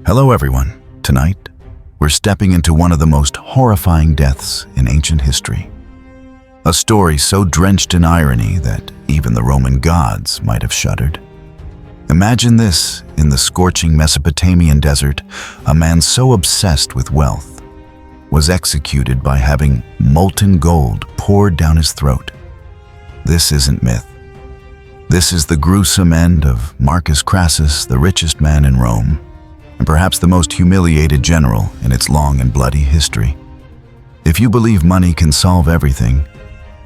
Hello everyone. Tonight, we're stepping into one of the most horrifying deaths in ancient history. A story so drenched in irony that even the Roman gods might have shuddered. Imagine this: in the scorching Mesopotamian desert, a man so obsessed with wealth was executed by having molten gold poured down his throat. This isn't myth. This is the gruesome end of Marcus Crassus, the richest man in Rome, and perhaps the most humiliated general in its long and bloody history. If you believe money can solve everything,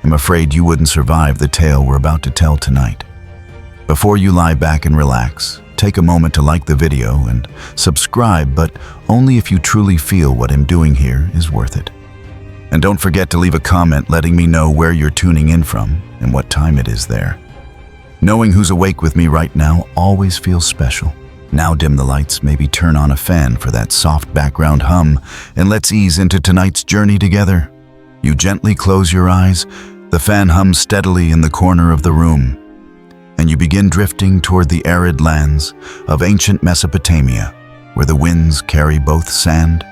I'm afraid you wouldn't survive the tale we're about to tell tonight. Before you lie back and relax, take a moment to like the video and subscribe, but only if you truly feel what I'm doing here is worth it. And don't forget to leave a comment letting me know where you're tuning in from and what time it is there. Knowing who's awake with me right now always feels special. Now dim the lights, maybe turn on a fan for that soft background hum, and let's ease into tonight's journey together. You gently close your eyes, the fan hums steadily in the corner of the room, and you begin drifting toward the arid lands of ancient Mesopotamia, where the winds carry both sand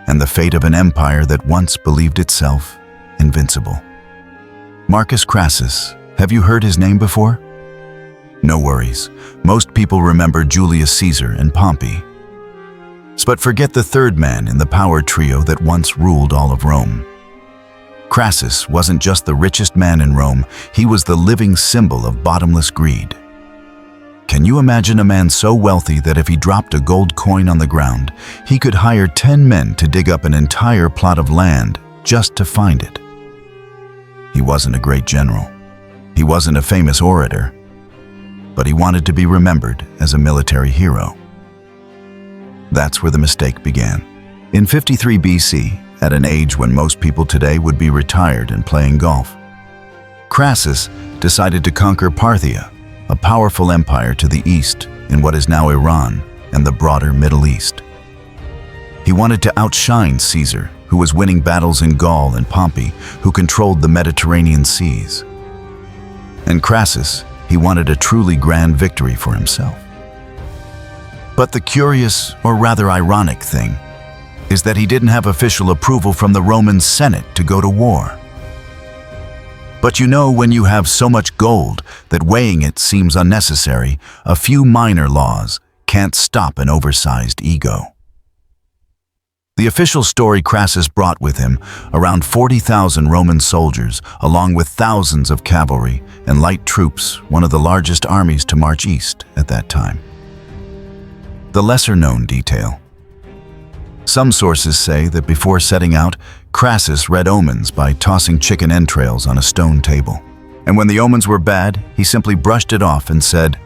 and the fate of an empire that once believed itself invincible. Marcus Crassus, have you heard his name before? No worries, most people remember Julius Caesar and Pompey. But forget the third man in the power trio that once ruled all of Rome. Crassus wasn't just the richest man in Rome, he was the living symbol of bottomless greed. Can you imagine a man so wealthy that if he dropped a gold coin on the ground, he could hire 10 men to dig up an entire plot of land just to find it? He wasn't a great general. He wasn't a famous orator. But he wanted to be remembered as a military hero. That's where the mistake began. In 53 BC, at an age when most people today would be retired and playing golf, Crassus decided to conquer Parthia, a powerful empire to the east in what is now Iran and the broader Middle East. He wanted to outshine Caesar, who was winning battles in Gaul, and Pompey, who controlled the Mediterranean seas. And Crassus, he wanted a truly grand victory for himself. But the curious, or rather ironic thing, is that he didn't have official approval from the Roman Senate to go to war. But you know, when you have so much gold that weighing it seems unnecessary, a few minor laws can't stop an oversized ego. The official story: Crassus brought with him around 40,000 Roman soldiers, along with thousands of cavalry and light troops, one of the largest armies to march east at that time. The lesser-known detail. Some sources say that before setting out, Crassus read omens by tossing chicken entrails on a stone table. And when the omens were bad, he simply brushed it off and said,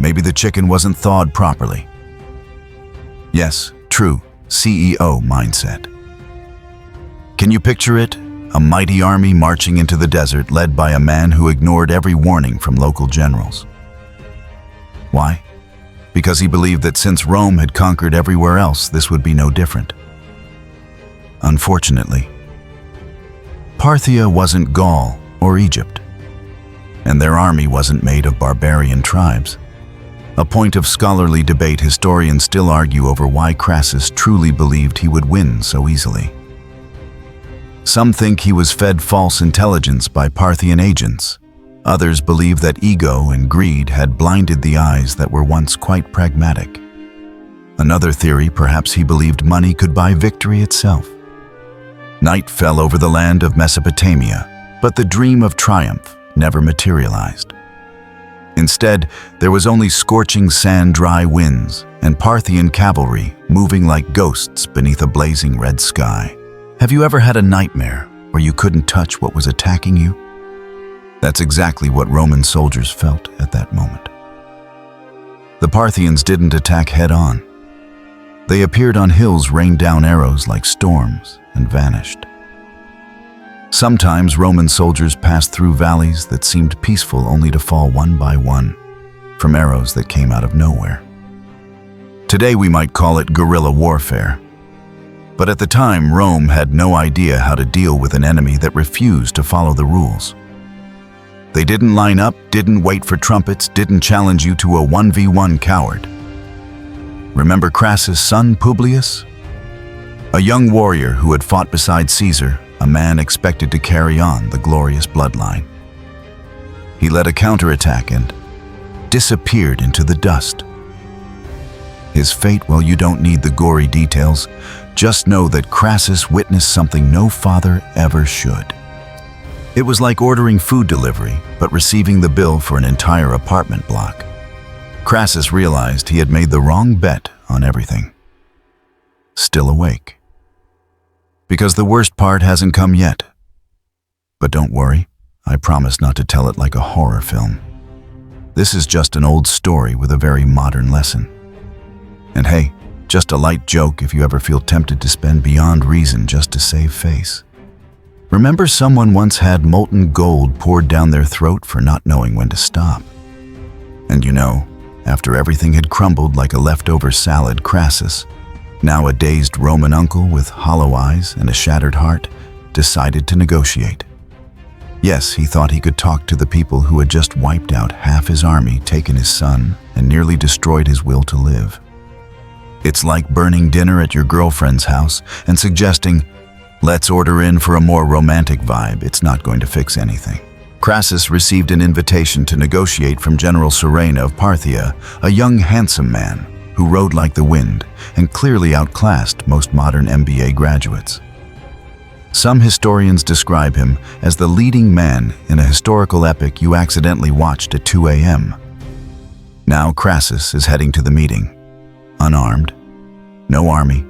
maybe the chicken wasn't thawed properly. Yes, true. CEO mindset. Can you picture it? A mighty army marching into the desert led by a man who ignored every warning from local generals. Why? Because he believed that since Rome had conquered everywhere else, this would be no different. Unfortunately, Parthia wasn't Gaul or Egypt, and their army wasn't made of barbarian tribes. A point of scholarly debate, historians still argue over why Crassus truly believed he would win so easily. Some think he was fed false intelligence by Parthian agents. Others believe that ego and greed had blinded the eyes that were once quite pragmatic. Another theory, perhaps he believed money could buy victory itself. Night fell over the land of Mesopotamia, but the dream of triumph never materialized. Instead, there was only scorching sand-dry winds and Parthian cavalry moving like ghosts beneath a blazing red sky. Have you ever had a nightmare where you couldn't touch what was attacking you? That's exactly what Roman soldiers felt at that moment. The Parthians didn't attack head-on. They appeared on hills, rained down arrows like storms, and vanished. Sometimes Roman soldiers passed through valleys that seemed peaceful only to fall one by one from arrows that came out of nowhere. Today we might call it guerrilla warfare. But at the time, Rome had no idea how to deal with an enemy that refused to follow the rules. They didn't line up, didn't wait for trumpets, didn't challenge you to a 1v1 coward. Remember Crassus' son Publius? A young warrior who had fought beside Caesar, a man expected to carry on the glorious bloodline. He led a counterattack and disappeared into the dust. His fate, well, you don't need the gory details. Just know that Crassus witnessed something no father ever should. It was like ordering food delivery, but receiving the bill for an entire apartment block. Crassus realized he had made the wrong bet on everything. Still awake. Because the worst part hasn't come yet. But don't worry, I promise not to tell it like a horror film. This is just an old story with a very modern lesson. And hey, just a light joke if you ever feel tempted to spend beyond reason just to save face. Remember someone once had molten gold poured down their throat for not knowing when to stop. And you know, after everything had crumbled like a leftover salad, Crassus, now a dazed Roman uncle with hollow eyes and a shattered heart, decided to negotiate. Yes, he thought he could talk to the people who had just wiped out half his army, taken his son, and nearly destroyed his will to live. It's like burning dinner at your girlfriend's house and suggesting, let's order in for a more romantic vibe. It's not going to fix anything. Crassus received an invitation to negotiate from General Serena of Parthia, a young, handsome man who rode like the wind and clearly outclassed most modern MBA graduates. Some historians describe him as the leading man in a historical epic you accidentally watched at 2 a.m. Now Crassus is heading to the meeting, unarmed, no army,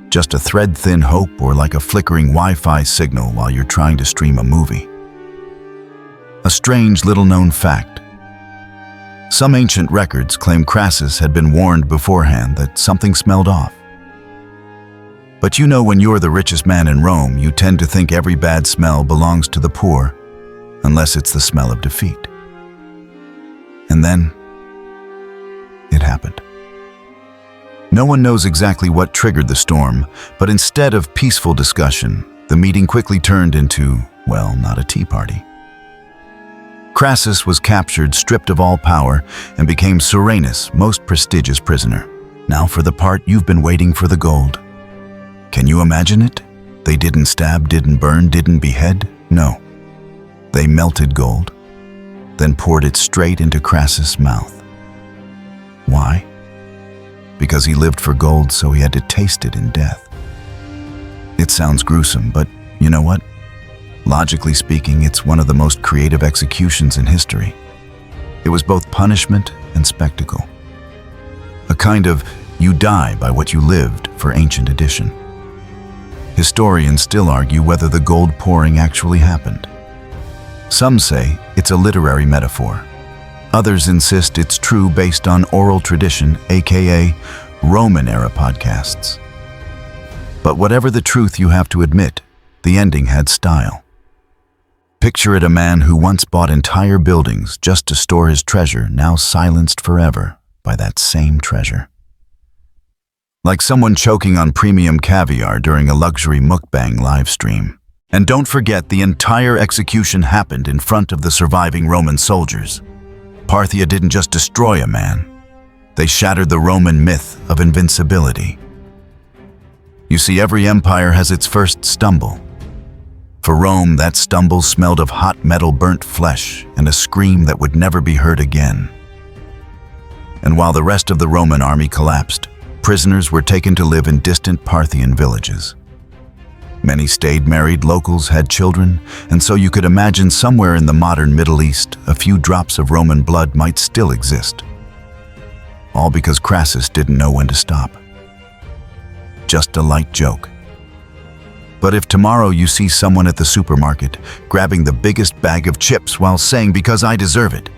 just a thread-thin hope or like a flickering Wi-Fi signal while you're trying to stream a movie. A strange little-known fact. Some ancient records claim Crassus had been warned beforehand that something smelled off. But you know, when you're the richest man in Rome, you tend to think every bad smell belongs to the poor, unless it's the smell of defeat. And then, it happened. No one knows exactly what triggered the storm, but instead of peaceful discussion, the meeting quickly turned into, well, not a tea party. Crassus was captured, stripped of all power, and became Serenus' most prestigious prisoner. Now for the part you've been waiting for, the gold. Can you imagine it? They didn't stab, didn't burn, didn't behead. No. They melted gold, then poured it straight into Crassus' mouth. Why? Because he lived for gold, so he had to taste it in death. It sounds gruesome, but you know what? Logically speaking, it's one of the most creative executions in history. It was both punishment and spectacle. A kind of you die by what you lived for ancient edition. Historians still argue whether the gold pouring actually happened. Some say it's a literary metaphor. Others insist it's true based on oral tradition, aka Roman-era podcasts. But whatever the truth, you have to admit, the ending had style. Picture it, a man who once bought entire buildings just to store his treasure, now silenced forever by that same treasure. Like someone choking on premium caviar during a luxury mukbang live stream. And don't forget, the entire execution happened in front of the surviving Roman soldiers. Parthia didn't just destroy a man. They shattered the Roman myth of invincibility. You see, every empire has its first stumble. For Rome, that stumble smelled of hot metal, burnt flesh, and a scream that would never be heard again. And while the rest of the Roman army collapsed, prisoners were taken to live in distant Parthian villages. Many stayed married, locals had children, and so you could imagine somewhere in the modern Middle East, a few drops of Roman blood might still exist. All because Crassus didn't know when to stop. Just a light joke. But if tomorrow you see someone at the supermarket grabbing the biggest bag of chips while saying, "Because I deserve it,"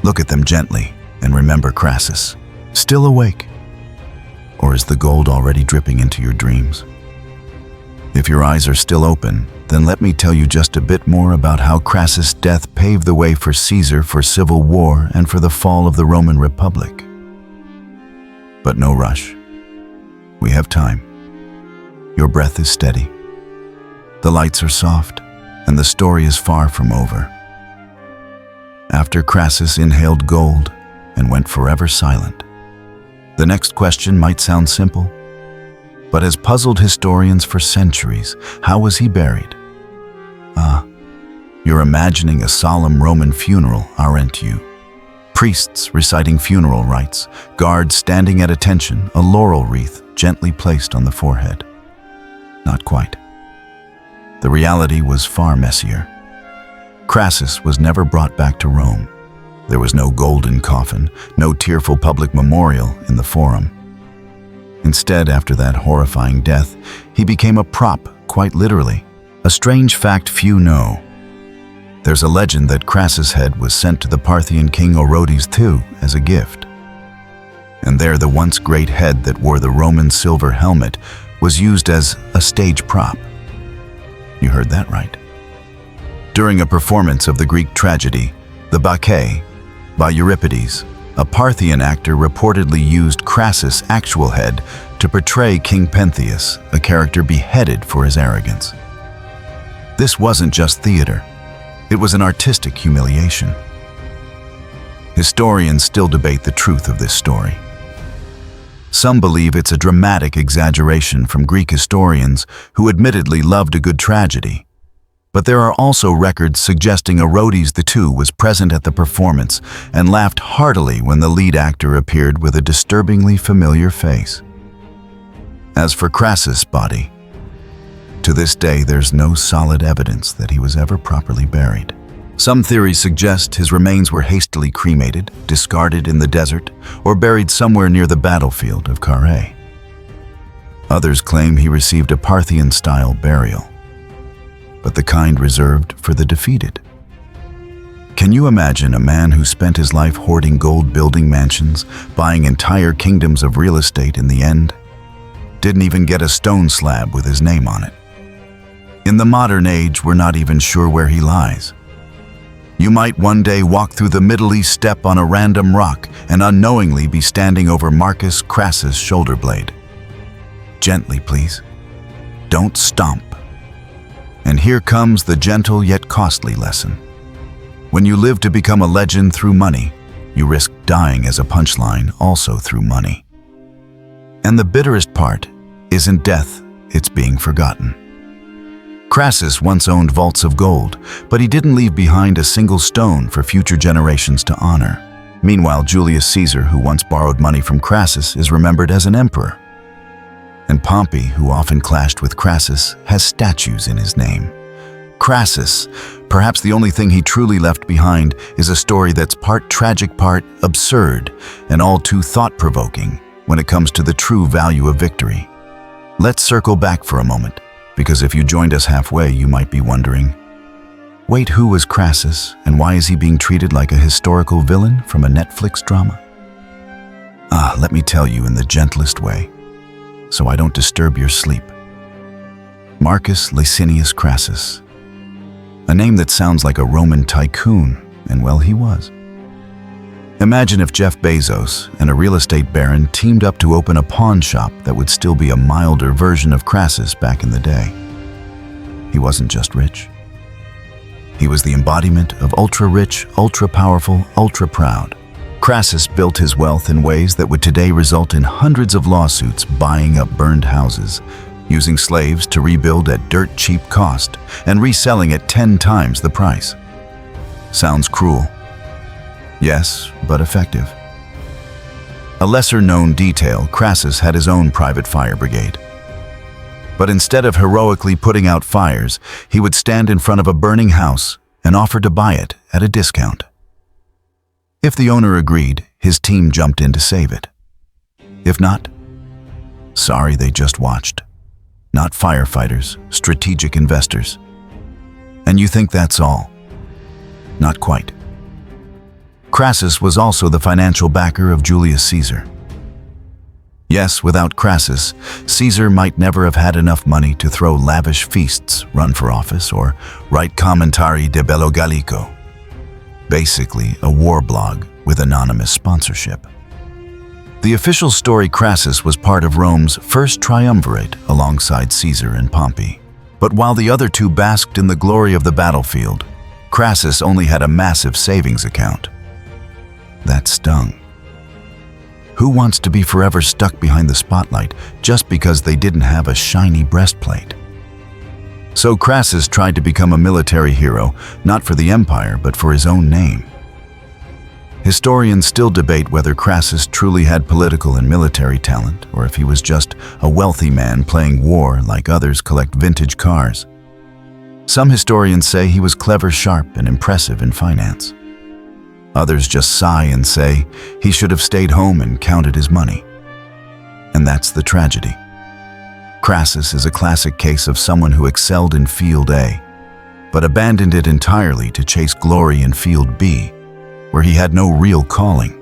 look at them gently and remember Crassus, still awake. Or is the gold already dripping into your dreams? If your eyes are still open, then let me tell you just a bit more about how Crassus' death paved the way for Caesar, for civil war, and for the fall of the Roman Republic. But no rush. We have time. Your breath is steady. The lights are soft, and the story is far from over. After Crassus inhaled gold and went forever silent, The next question might sound simple, but has puzzled historians for centuries. How was he buried? You're imagining a solemn Roman funeral, aren't you? Priests reciting funeral rites, guards standing at attention, a laurel wreath gently placed on the forehead. Not quite. The reality was far messier. Crassus was never brought back to Rome. There was no golden coffin, no tearful public memorial in the Forum. Instead, after that horrifying death, he became a prop, quite literally. A strange fact few know. There's a legend that Crassus' head was sent to the Parthian king Orodes II as a gift. And there the once great head that wore the Roman silver helmet was used as a stage prop. You heard that right. During a performance of the Greek tragedy, the Bacchae, by Euripides, a Parthian actor reportedly used Crassus' actual head to portray King Pentheus, a character beheaded for his arrogance. This wasn't just theater. It was an artistic humiliation. Historians still debate the truth of this story. Some believe it's a dramatic exaggeration from Greek historians who admittedly loved a good tragedy. But there are also records suggesting Orodes II was present at the performance and laughed heartily when the lead actor appeared with a disturbingly familiar face. As for Crassus' body, to this day there's no solid evidence that he was ever properly buried. Some theories suggest his remains were hastily cremated, discarded in the desert, or buried somewhere near the battlefield of Carrhae. Others claim he received a Parthian-style burial, but the kind reserved for the defeated. Can you imagine a man who spent his life hoarding gold, building mansions, buying entire kingdoms of real estate in the end? Didn't even get a stone slab with his name on it. In the modern age, we're not even sure where he lies. You might one day walk through the Middle East steppe on a random rock and unknowingly be standing over Marcus Crassus' shoulder blade. Gently, please. Don't stomp. And here comes the gentle yet costly lesson. When you live to become a legend through money, you risk dying as a punchline also through money. And the bitterest part isn't death, it's being forgotten. Crassus once owned vaults of gold, but he didn't leave behind a single stone for future generations to honor. Meanwhile, Julius Caesar, who once borrowed money from Crassus, is remembered as an emperor. And Pompey, who often clashed with Crassus, has statues in his name. Crassus, perhaps the only thing he truly left behind, is a story that's part tragic, part absurd, and all too thought-provoking when it comes to the true value of victory. Let's circle back for a moment, because if you joined us halfway, you might be wondering, wait, who was Crassus, and why is he being treated like a historical villain from a Netflix drama? Let me tell you in the gentlest way, so I don't disturb your sleep. Marcus Licinius Crassus, a name that sounds like a Roman tycoon, and well, he was. Imagine if Jeff Bezos and a real estate baron teamed up to open a pawn shop that would still be a milder version of Crassus back in the day. He wasn't just rich. He was the embodiment of ultra-rich, ultra-powerful, ultra-proud. Crassus built his wealth in ways that would today result in hundreds of lawsuits buying up burned houses, using slaves to rebuild at dirt-cheap cost, and reselling at 10 times the price. Sounds cruel. Yes, but effective. A lesser-known detail, Crassus had his own private fire brigade. But instead of heroically putting out fires, he would stand in front of a burning house and offer to buy it at a discount. If the owner agreed, his team jumped in to save it. If not, sorry, they just watched. Not firefighters, strategic investors. And you think that's all? Not quite. Crassus was also the financial backer of Julius Caesar. Yes, without Crassus, Caesar might never have had enough money to throw lavish feasts, run for office, or write Commentari de Bello Gallico. Basically, a war blog with anonymous sponsorship. The official story, Crassus was part of Rome's first triumvirate alongside Caesar and Pompey. But while the other two basked in the glory of the battlefield, Crassus only had a massive savings account. That stung. Who wants to be forever stuck behind the spotlight just because they didn't have a shiny breastplate? So Crassus tried to become a military hero, not for the empire, but for his own name. Historians still debate whether Crassus truly had political and military talent, or if he was just a wealthy man playing war like others collect vintage cars. Some historians say he was clever, sharp, and impressive in finance. Others just sigh and say he should have stayed home and counted his money. And that's the tragedy. Crassus is a classic case of someone who excelled in Field A, but abandoned it entirely to chase glory in Field B, where he had no real calling.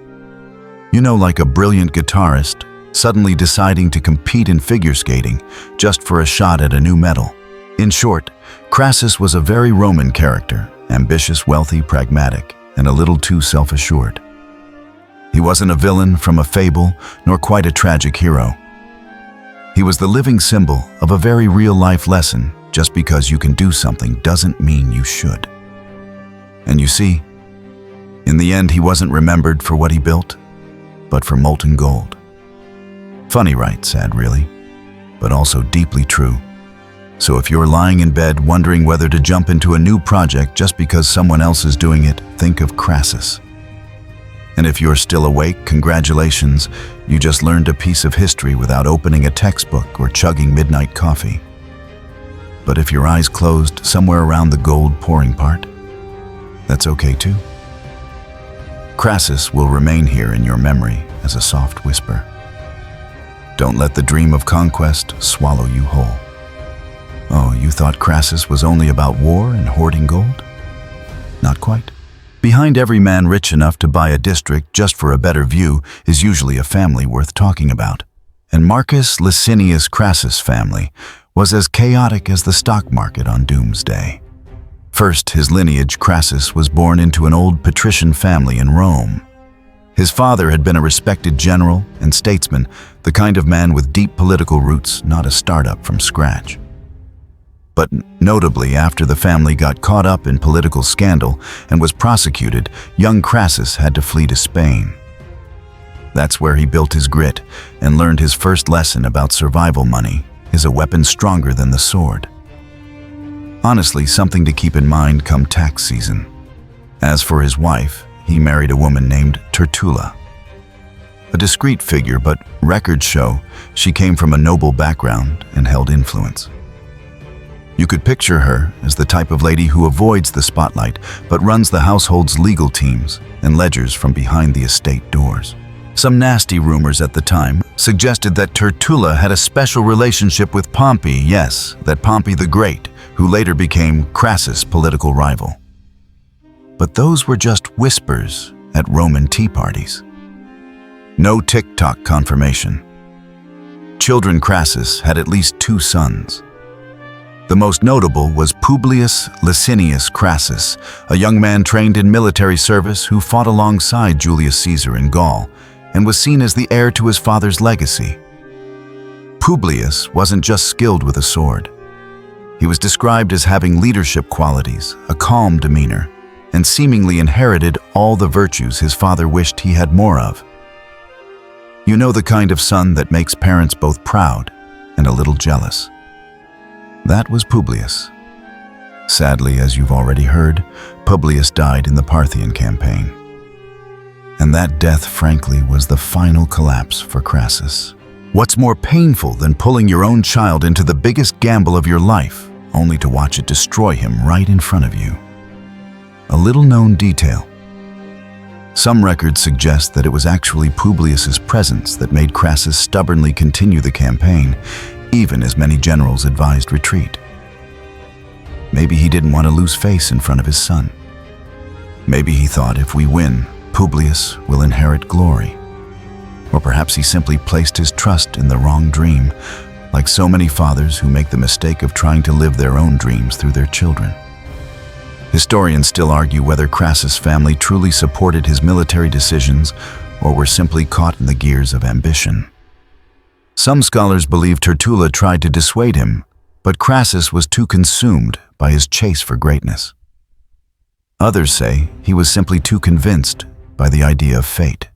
You know, like a brilliant guitarist suddenly deciding to compete in figure skating just for a shot at a new medal. In short, Crassus was a very Roman character, ambitious, wealthy, pragmatic, and a little too self-assured. He wasn't a villain from a fable, nor quite a tragic hero. He was the living symbol of a very real-life lesson: just because you can do something doesn't mean you should. And you see, in the end, he wasn't remembered for what he built, but for molten gold. Funny, right? Sad, really, but also deeply true. So if you're lying in bed wondering whether to jump into a new project just because someone else is doing it, think of Crassus. And if you're still awake, congratulations, you just learned a piece of history without opening a textbook or chugging midnight coffee. But if your eyes closed somewhere around the gold pouring part, that's okay too. Crassus will remain here in your memory as a soft whisper. Don't let the dream of conquest swallow you whole. Oh, you thought Crassus was only about war and hoarding gold? Not quite. Behind every man rich enough to buy a district just for a better view is usually a family worth talking about. And Marcus Licinius Crassus' family was as chaotic as the stock market on doomsday. First, his lineage, Crassus was born into an old patrician family in Rome. His father had been a respected general and statesman, the kind of man with deep political roots, not a startup from scratch. But notably, after the family got caught up in political scandal and was prosecuted, young Crassus had to flee to Spain. That's where he built his grit and learned his first lesson about survival money: is a weapon stronger than the sword. Honestly, something to keep in mind come tax season. As for his wife, he married a woman named Tertulla. A discreet figure, but records show she came from a noble background and held influence. You could picture her as the type of lady who avoids the spotlight but runs the household's legal teams and ledgers from behind the estate doors. Some nasty rumors at the time suggested that Tertulla had a special relationship with Pompey, yes, that Pompey the Great, who later became Crassus' political rival. But those were just whispers at Roman tea parties. No TikTok confirmation. Children Crassus had at least 2 sons. The most notable was Publius Licinius Crassus, a young man trained in military service who fought alongside Julius Caesar in Gaul and was seen as the heir to his father's legacy. Publius wasn't just skilled with a sword. He was described as having leadership qualities, a calm demeanor, and seemingly inherited all the virtues his father wished he had more of. You know, the kind of son that makes parents both proud and a little jealous. That was Publius. Sadly, as you've already heard, Publius died in the Parthian campaign. And that death, frankly, was the final collapse for Crassus. What's more painful than pulling your own child into the biggest gamble of your life, only to watch it destroy him right in front of you? A little-known detail. Some records suggest that it was actually Publius's presence that made Crassus stubbornly continue the campaign, even as many generals advised retreat. Maybe he didn't want to lose face in front of his son. Maybe he thought, if we win, Publius will inherit glory. Or perhaps he simply placed his trust in the wrong dream, like so many fathers who make the mistake of trying to live their own dreams through their children. Historians still argue whether Crassus' family truly supported his military decisions or were simply caught in the gears of ambition. Some scholars believe Tertulla tried to dissuade him, but Crassus was too consumed by his chase for greatness. Others say he was simply too convinced by the idea of fate.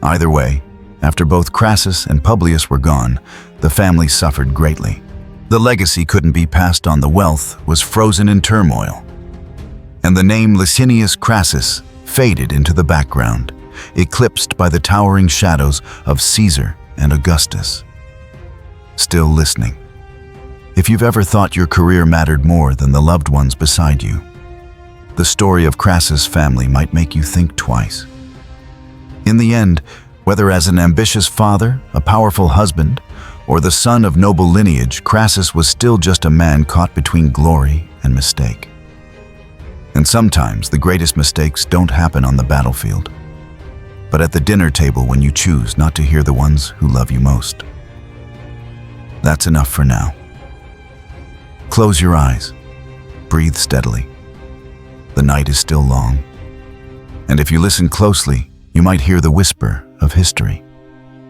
Either way, after both Crassus and Publius were gone, the family suffered greatly. The legacy couldn't be passed on, the wealth was frozen in turmoil. And the name Licinius Crassus faded into the background, eclipsed by the towering shadows of Caesar and Augustus. Still listening. If you've ever thought your career mattered more than the loved ones beside you, the story of Crassus' family might make you think twice. In the end, whether as an ambitious father, a powerful husband, or the son of noble lineage, Crassus was still just a man caught between glory and mistake. And sometimes the greatest mistakes don't happen on the battlefield, but at the dinner table when you choose not to hear the ones who love you most. That's enough for now. Close your eyes. Breathe steadily. The night is still long. And if you listen closely, you might hear the whisper of history.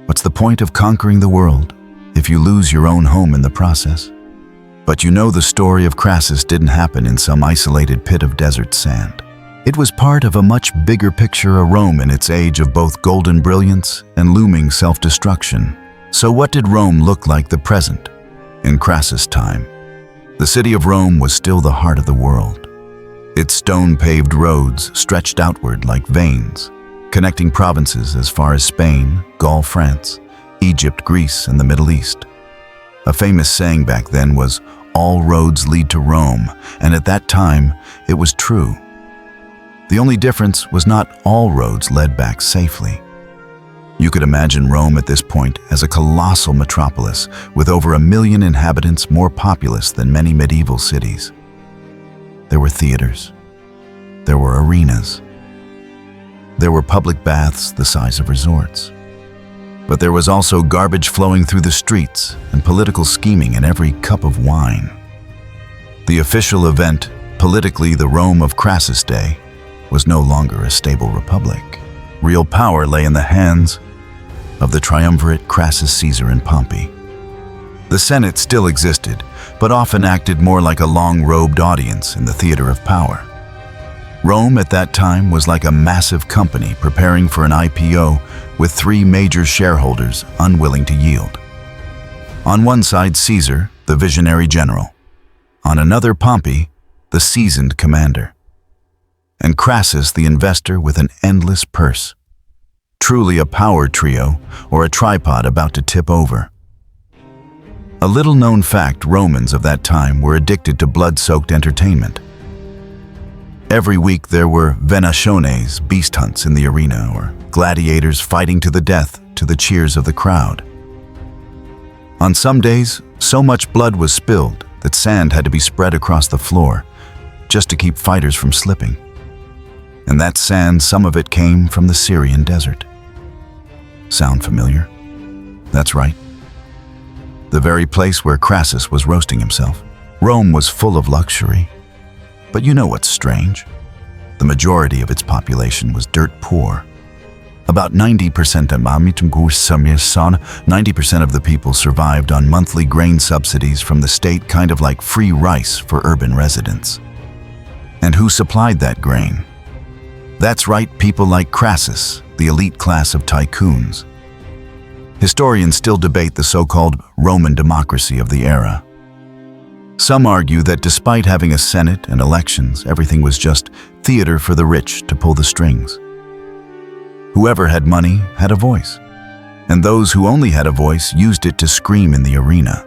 What's the point of conquering the world if you lose your own home in the process? But you know the story of Crassus didn't happen in some isolated pit of desert sand. It was part of a much bigger picture, a Rome in its age of both golden brilliance and looming self-destruction. So what did Rome look like the present in Crassus' time? The city of Rome was still the heart of the world. Its stone-paved roads stretched outward like veins, connecting provinces as far as Spain, Gaul, France, Egypt, Greece, and the Middle East. A famous saying back then was, "All roads lead to Rome," and at that time, it was true. The only difference was not all roads led back safely. You could imagine Rome at this point as a colossal metropolis with over 1 million inhabitants, more populous than many medieval cities. There were theaters. There were arenas. There were public baths the size of resorts. But there was also garbage flowing through the streets and political scheming in every cup of wine. The official event, politically the Rome of Crassus' day, was no longer a stable republic. Real power lay in the hands of the triumvirate Crassus, Caesar, and Pompey. The Senate still existed, but often acted more like a long-robed audience in the theater of power. Rome at that time was like a massive company preparing for an IPO with 3 major shareholders unwilling to yield. On one side, Caesar, the visionary general. On another, Pompey, the seasoned commander. And Crassus, the investor with an endless purse. Truly a power trio, or a tripod about to tip over. A little-known fact, Romans of that time were addicted to blood-soaked entertainment. Every week there were venationes, beast hunts in the arena, or gladiators fighting to the death to the cheers of the crowd. On some days, so much blood was spilled that sand had to be spread across the floor just to keep fighters from slipping. And that sand, some of it came from the Syrian desert. Sound familiar? That's right. The very place where Crassus was roasting himself. Rome was full of luxury. But you know what's strange? The majority of its population was dirt poor. About 90% of the people survived on monthly grain subsidies from the state, kind of like free rice for urban residents. And who supplied that grain? That's right, people like Crassus, the elite class of tycoons. Historians still debate the so-called Roman democracy of the era. Some argue that despite having a senate and elections, everything was just theater for the rich to pull the strings. Whoever had money had a voice, and those who only had a voice used it to scream in the arena.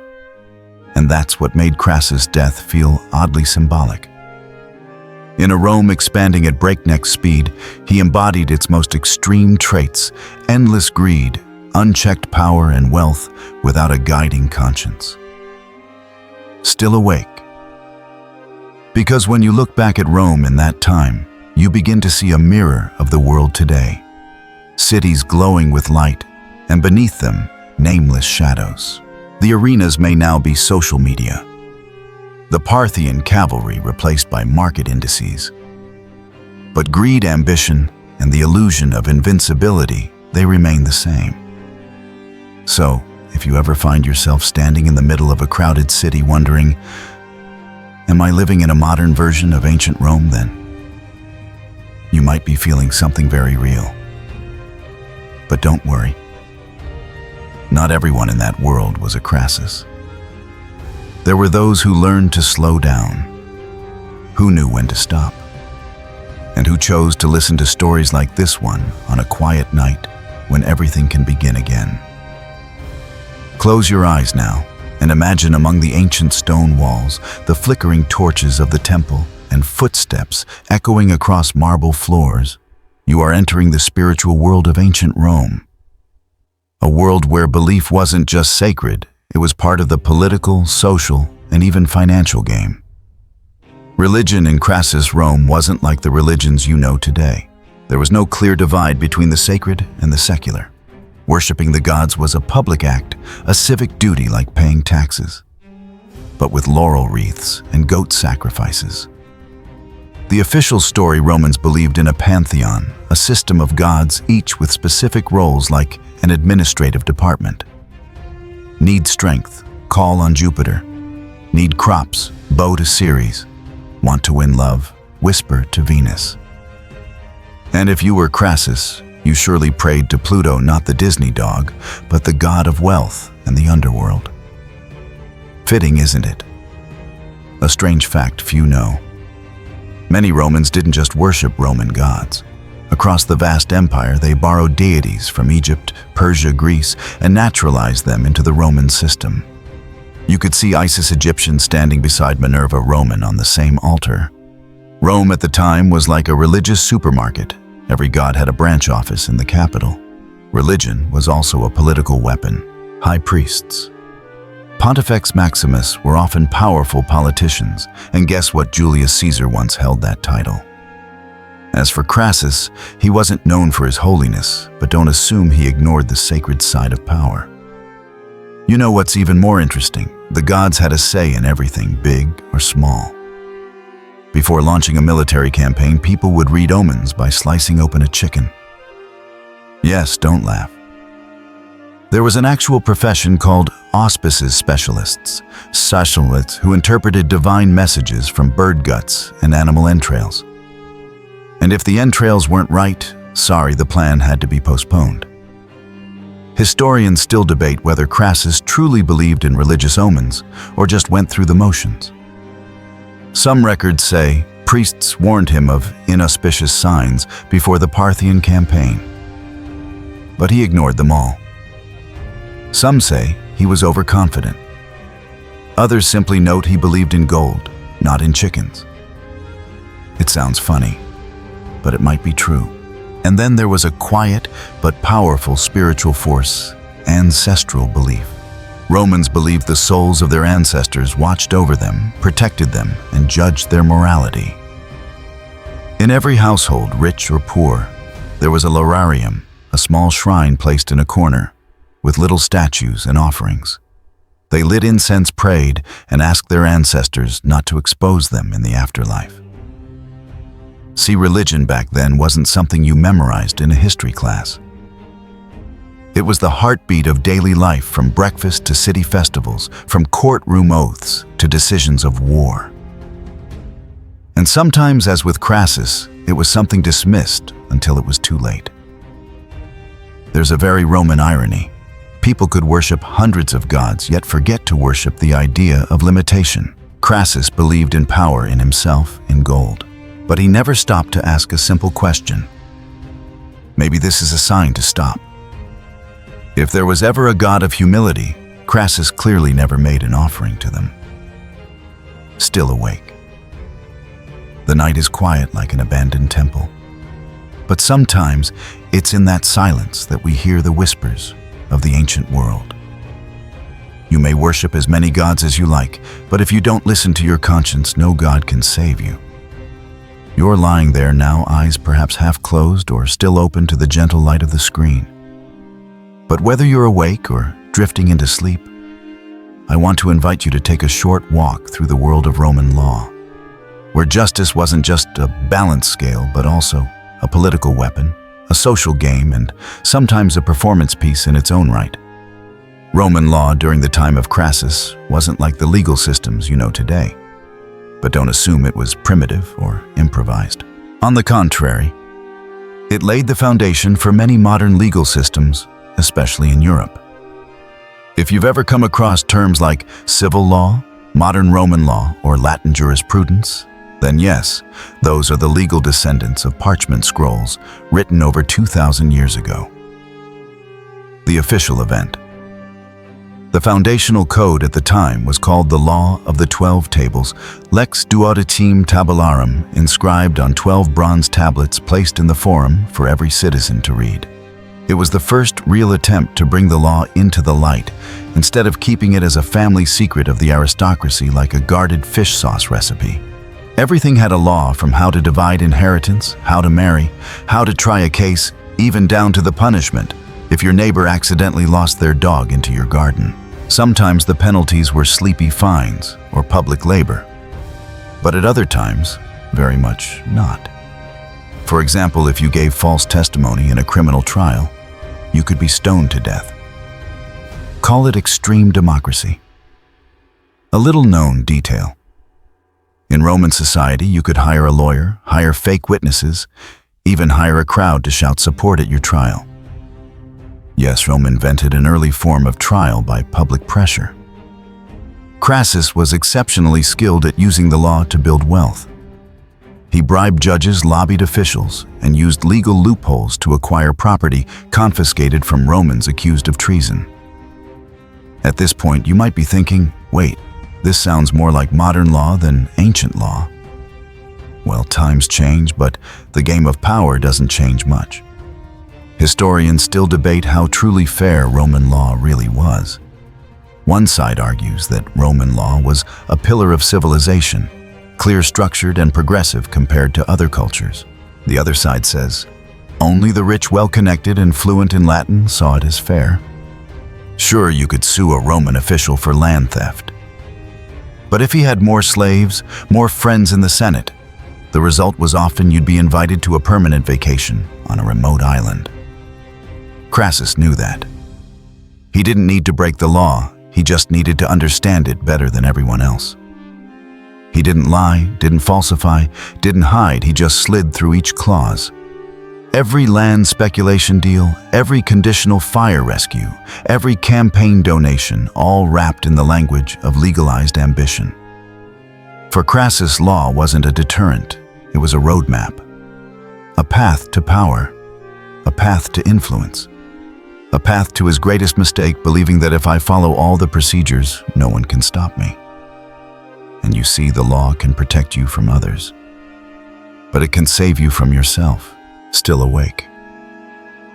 And that's what made Crassus' death feel oddly symbolic. In a Rome expanding at breakneck speed, he embodied its most extreme traits: endless greed, unchecked power, and wealth without a guiding conscience. Still awake. Because when you look back at Rome in that time, you begin to see a mirror of the world today. Cities glowing with light, and beneath them, nameless shadows. The arenas may now be social media. The Parthian cavalry replaced by market indices. But greed, ambition, and the illusion of invincibility, they remain the same. So, if you ever find yourself standing in the middle of a crowded city wondering, am I living in a modern version of ancient Rome then? You might be feeling something very real. But don't worry. Not everyone in that world was a Crassus. There were those who learned to slow down, who knew when to stop, and who chose to listen to stories like this one on a quiet night when everything can begin again. Close your eyes now and imagine among the ancient stone walls the flickering torches of the temple and footsteps echoing across marble floors. You are entering the spiritual world of ancient Rome. A world where belief wasn't just sacred, it was part of the political, social, and even financial game. Religion in Crassus Rome wasn't like the religions you know today. There was no clear divide between the sacred and the secular. Worshipping the gods was a public act, a civic duty like paying taxes, but with laurel wreaths and goat sacrifices. The official story Romans believed in a pantheon, a system of gods, each with specific roles like an administrative department. Need strength, call on Jupiter. Need crops, bow to Ceres. Want to win love, whisper to Venus. And if you were Crassus, you surely prayed to Pluto, not the Disney dog, but the god of wealth and the underworld. Fitting, isn't it? A strange fact few know. Many Romans didn't just worship Roman gods. Across the vast empire, they borrowed deities from Egypt, Persia, Greece, and naturalized them into the Roman system. You could see Isis Egyptian standing beside Minerva Roman on the same altar. Rome at the time was like a religious supermarket. Every god had a branch office in the capital. Religion was also a political weapon. High priests. Pontifex Maximus were often powerful politicians, and guess what? Julius Caesar once held that title. As for Crassus, he wasn't known for his holiness, but don't assume he ignored the sacred side of power. You know what's even more interesting? The gods had a say in everything, big or small. Before launching a military campaign, people would read omens by slicing open a chicken. Yes, don't laugh. There was an actual profession called auspices specialists who interpreted divine messages from bird guts and animal entrails. And if the entrails weren't right, sorry, the plan had to be postponed. Historians still debate whether Crassus truly believed in religious omens or just went through the motions. Some records say priests warned him of inauspicious signs before the Parthian campaign, but he ignored them all. Some say he was overconfident. Others simply note he believed in gold, not in chickens. It sounds funny, but it might be true. And then there was a quiet but powerful spiritual force, ancestral belief. Romans believed the souls of their ancestors watched over them, protected them, and judged their morality. In every household, rich or poor, there was a lararium, a small shrine placed in a corner, with little statues and offerings. They lit incense, prayed, and asked their ancestors not to expose them in the afterlife. See, religion back then wasn't something you memorized in a history class. It was the heartbeat of daily life, from breakfast to city festivals, from courtroom oaths to decisions of war. And sometimes, as with Crassus, it was something dismissed until it was too late. There's a very Roman irony. People could worship hundreds of gods, yet forget to worship the idea of limitation. Crassus believed in power, in himself, in gold. But he never stopped to ask a simple question. Maybe this is a sign to stop. If there was ever a god of humility, Crassus clearly never made an offering to them. Still awake. The night is quiet like an abandoned temple. But sometimes it's in that silence that we hear the whispers of the ancient world. You may worship as many gods as you like, but if you don't listen to your conscience, no god can save you. You're lying there now, eyes perhaps half closed or still open to the gentle light of the screen. But whether you're awake or drifting into sleep, I want to invite you to take a short walk through the world of Roman law, where justice wasn't just a balance scale, but also a political weapon, a social game, and sometimes a performance piece in its own right. Roman law during the time of Crassus wasn't like the legal systems you know today. But don't assume it was primitive or improvised. On the contrary, It laid the foundation for many modern legal systems, especially in Europe. If you've ever come across terms like civil law, modern Roman law, or Latin jurisprudence, then yes, those are the legal descendants of parchment scrolls written over 2,000 years ago. The official event. The foundational code at the time was called the Law of the 12 Tables, Lex Duodecim Tabularum, inscribed on 12 bronze tablets placed in the forum for every citizen to read. It was the first real attempt to bring the law into the light, instead of keeping it as a family secret of the aristocracy like a guarded fish sauce recipe. Everything had a law, from how to divide inheritance, how to marry, how to try a case, even down to the punishment if your neighbor accidentally lost their dog into your garden. Sometimes the penalties were sleepy fines or public labor, but at other times, very much not. For example, if you gave false testimony in a criminal trial, you could be stoned to death. Call it extreme democracy. A little-known detail. In Roman society, you could hire a lawyer, hire fake witnesses, even hire a crowd to shout support at your trial. Yes, Rome invented an early form of trial by public pressure. Crassus was exceptionally skilled at using the law to build wealth. He bribed judges, lobbied officials, and used legal loopholes to acquire property confiscated from Romans accused of treason. At this point, you might be thinking, wait, this sounds more like modern law than ancient law. Well, times change, but the game of power doesn't change much. Historians still debate how truly fair Roman law really was. One side argues that Roman law was a pillar of civilization, clear-structured and progressive compared to other cultures. The other side says, only the rich, well-connected, and fluent in Latin saw it as fair. Sure, you could sue a Roman official for land theft. But if he had more slaves, more friends in the Senate, the result was often you'd be invited to a permanent vacation on a remote island. Crassus knew that. He didn't need to break the law, he just needed to understand it better than everyone else. He didn't lie, didn't falsify, didn't hide, he just slid through each clause. Every land speculation deal, every conditional fire rescue, every campaign donation, all wrapped in the language of legalized ambition. For Crassus, law wasn't a deterrent, it was a roadmap. A path to power, a path to influence. A path to his greatest mistake, believing that if I follow all the procedures, no one can stop me. And you see, the law can protect you from others, but it can save you from yourself, still awake.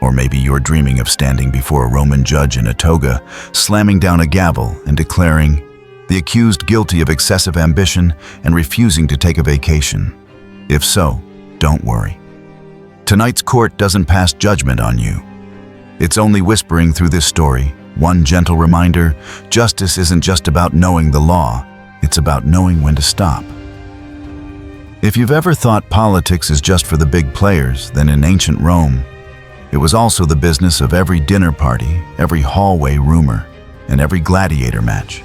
Or maybe you're dreaming of standing before a Roman judge in a toga, slamming down a gavel and declaring, the accused guilty of excessive ambition and refusing to take a vacation. If so, don't worry. Tonight's court doesn't pass judgment on you. It's only whispering through this story, one gentle reminder, justice isn't just about knowing the law, it's about knowing when to stop. If you've ever thought politics is just for the big players, then in ancient Rome, it was also the business of every dinner party, every hallway rumor, and every gladiator match.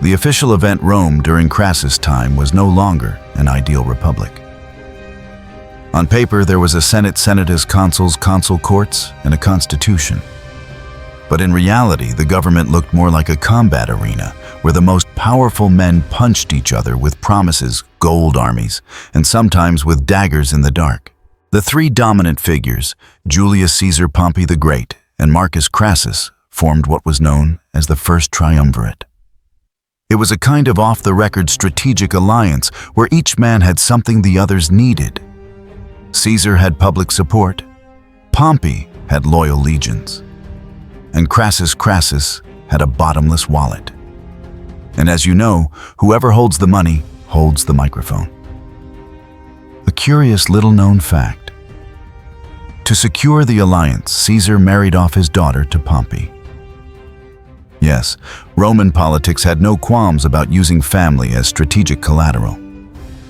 The official event Rome during Crassus' time was no longer an ideal republic. On paper, there was a Senate, senators, consuls, consul courts, and a constitution. But in reality, the government looked more like a combat arena, where the most powerful men punched each other with promises, gold armies, and sometimes with daggers in the dark. The three dominant figures, Julius Caesar Pompey the Great and Marcus Crassus, formed what was known as the First Triumvirate. It was a kind of off-the-record strategic alliance where each man had something the others needed. Caesar had public support, Pompey had loyal legions, and Crassus had a bottomless wallet. And as you know, whoever holds the money holds the microphone. A curious little-known fact. To secure the alliance, Caesar married off his daughter to Pompey. Yes, Roman politics had no qualms about using family as strategic collateral.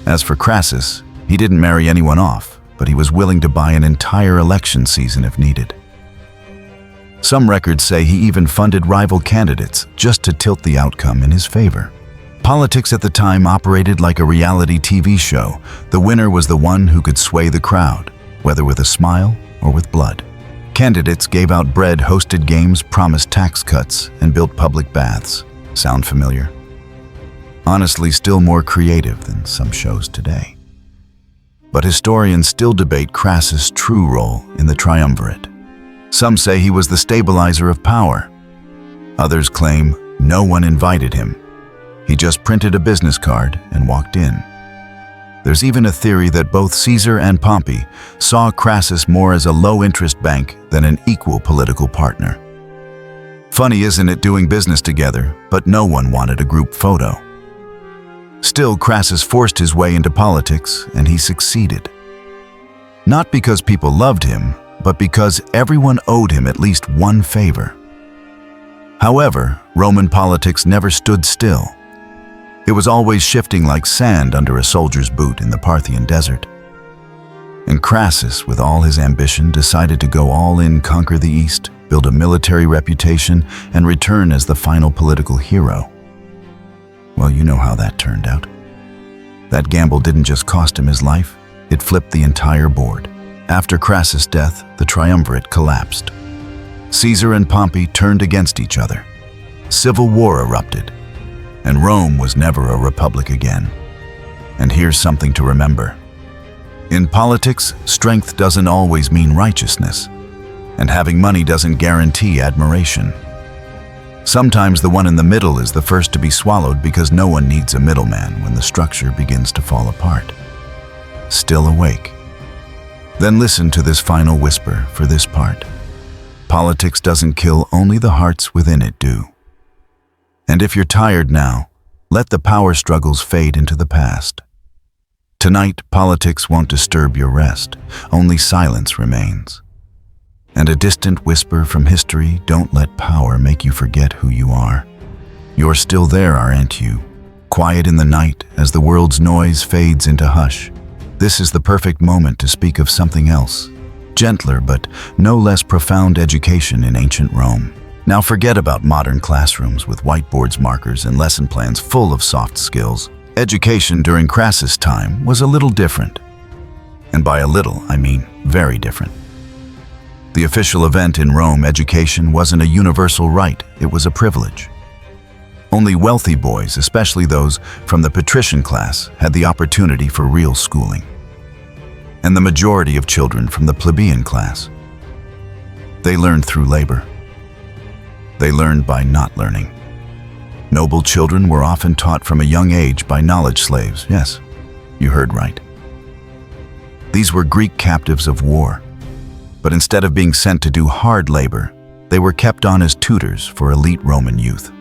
As for Crassus, he didn't marry anyone off, but he was willing to buy an entire election season if needed. Some records say he even funded rival candidates just to tilt the outcome in his favor. Politics at the time operated like a reality TV show. The winner was the one who could sway the crowd. whether with a smile or with blood. Candidates gave out bread, hosted games, promised tax cuts, and built public baths. Sound familiar? Honestly, still more creative than some shows today. But historians still debate Crassus' true role in the triumvirate. Some say he was the stabilizer of power. Others claim no one invited him. He just printed a business card and walked in. There's even a theory that both Caesar and Pompey saw Crassus more as a low-interest bank than an equal political partner. Funny, isn't it, doing business together, but no one wanted a group photo. Still, Crassus forced his way into politics, and he succeeded. Not because people loved him, but because everyone owed him at least one favor. However, Roman politics never stood still. It was always shifting like sand under a soldier's boot in the Parthian desert. And Crassus, with all his ambition, decided to go all in, conquer the East, build a military reputation, and return as the final political hero. Well, you know how that turned out. That gamble didn't just cost him his life, it flipped the entire board. After Crassus' death, the triumvirate collapsed. Caesar and Pompey turned against each other. Civil war erupted, and Rome was never a republic again. And here's something to remember. In politics, strength doesn't always mean righteousness, and having money doesn't guarantee admiration. Sometimes the one in the middle is the first to be swallowed because no one needs a middleman when the structure begins to fall apart. Still awake? Then listen to this final whisper for this part. Politics doesn't kill, only the hearts within it do. And if you're tired now, let the power struggles fade into the past. Tonight, politics won't disturb your rest, only silence remains. And a distant whisper from history, don't let power make you forget who you are. You're still there, aren't you? Quiet in the night as the world's noise fades into hush. This is the perfect moment to speak of something else. Gentler but no less profound education in ancient Rome. Now forget about modern classrooms with whiteboards, markers, and lesson plans full of soft skills. Education during Crassus' time was a little different. And by a little, I mean very different. The official event in Rome, education, wasn't a universal right, it was a privilege. Only wealthy boys, especially those from the patrician class, had the opportunity for real schooling. And the majority of children from the plebeian class, they learned through labor. They learned by not learning. Noble children were often taught from a young age by knowledge slaves. Yes, you heard right. These were Greek captives of war. But instead of being sent to do hard labor, they were kept on as tutors for elite Roman youth.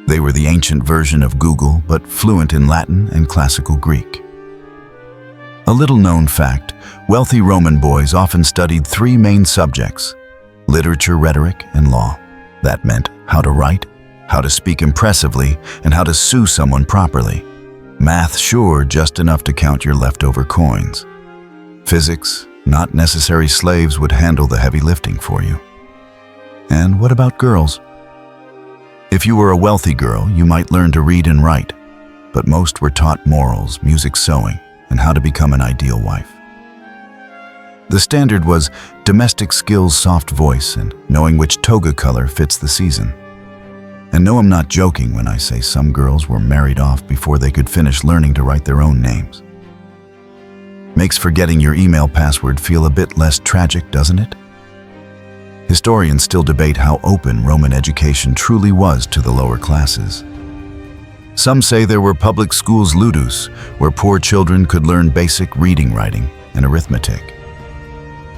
They were the ancient version of Google, but fluent in Latin and classical Greek. A little-known fact, wealthy Roman boys often studied three main subjects: literature, rhetoric, and law. That meant how to write, how to speak impressively, and how to sue someone properly. Math, sure, just enough to count your leftover coins. Physics, not necessary slaves would handle the heavy lifting for you. And what about girls? If you were a wealthy girl, you might learn to read and write, but most were taught morals, music, sewing, and how to become an ideal wife. The standard was domestic skills, soft voice, and knowing which toga color fits the season. And no, I'm not joking when I say some girls were married off before they could finish learning to write their own names. Makes forgetting your email password feel a bit less tragic, doesn't it? Historians still debate how open Roman education truly was to the lower classes. Some say there were public schools ludus, where poor children could learn basic reading, writing, and arithmetic.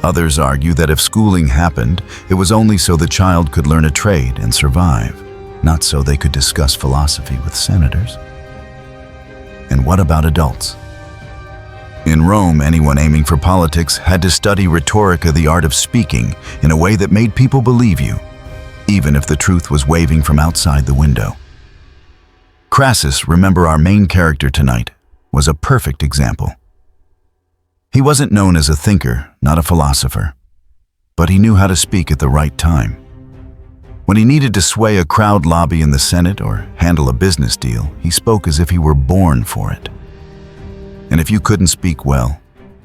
Others argue that if schooling happened, it was only so the child could learn a trade and survive, not so they could discuss philosophy with senators. And what about adults? In Rome, anyone aiming for politics had to study rhetorica, the art of speaking in a way that made people believe you, even if the truth was waving from outside the window. Crassus, remember our main character tonight, was a perfect example. He wasn't known as a thinker, not a philosopher, but he knew how to speak at the right time. When he needed to sway a crowd lobby in the Senate or handle a business deal, he spoke as if he were born for it. And if you couldn't speak well,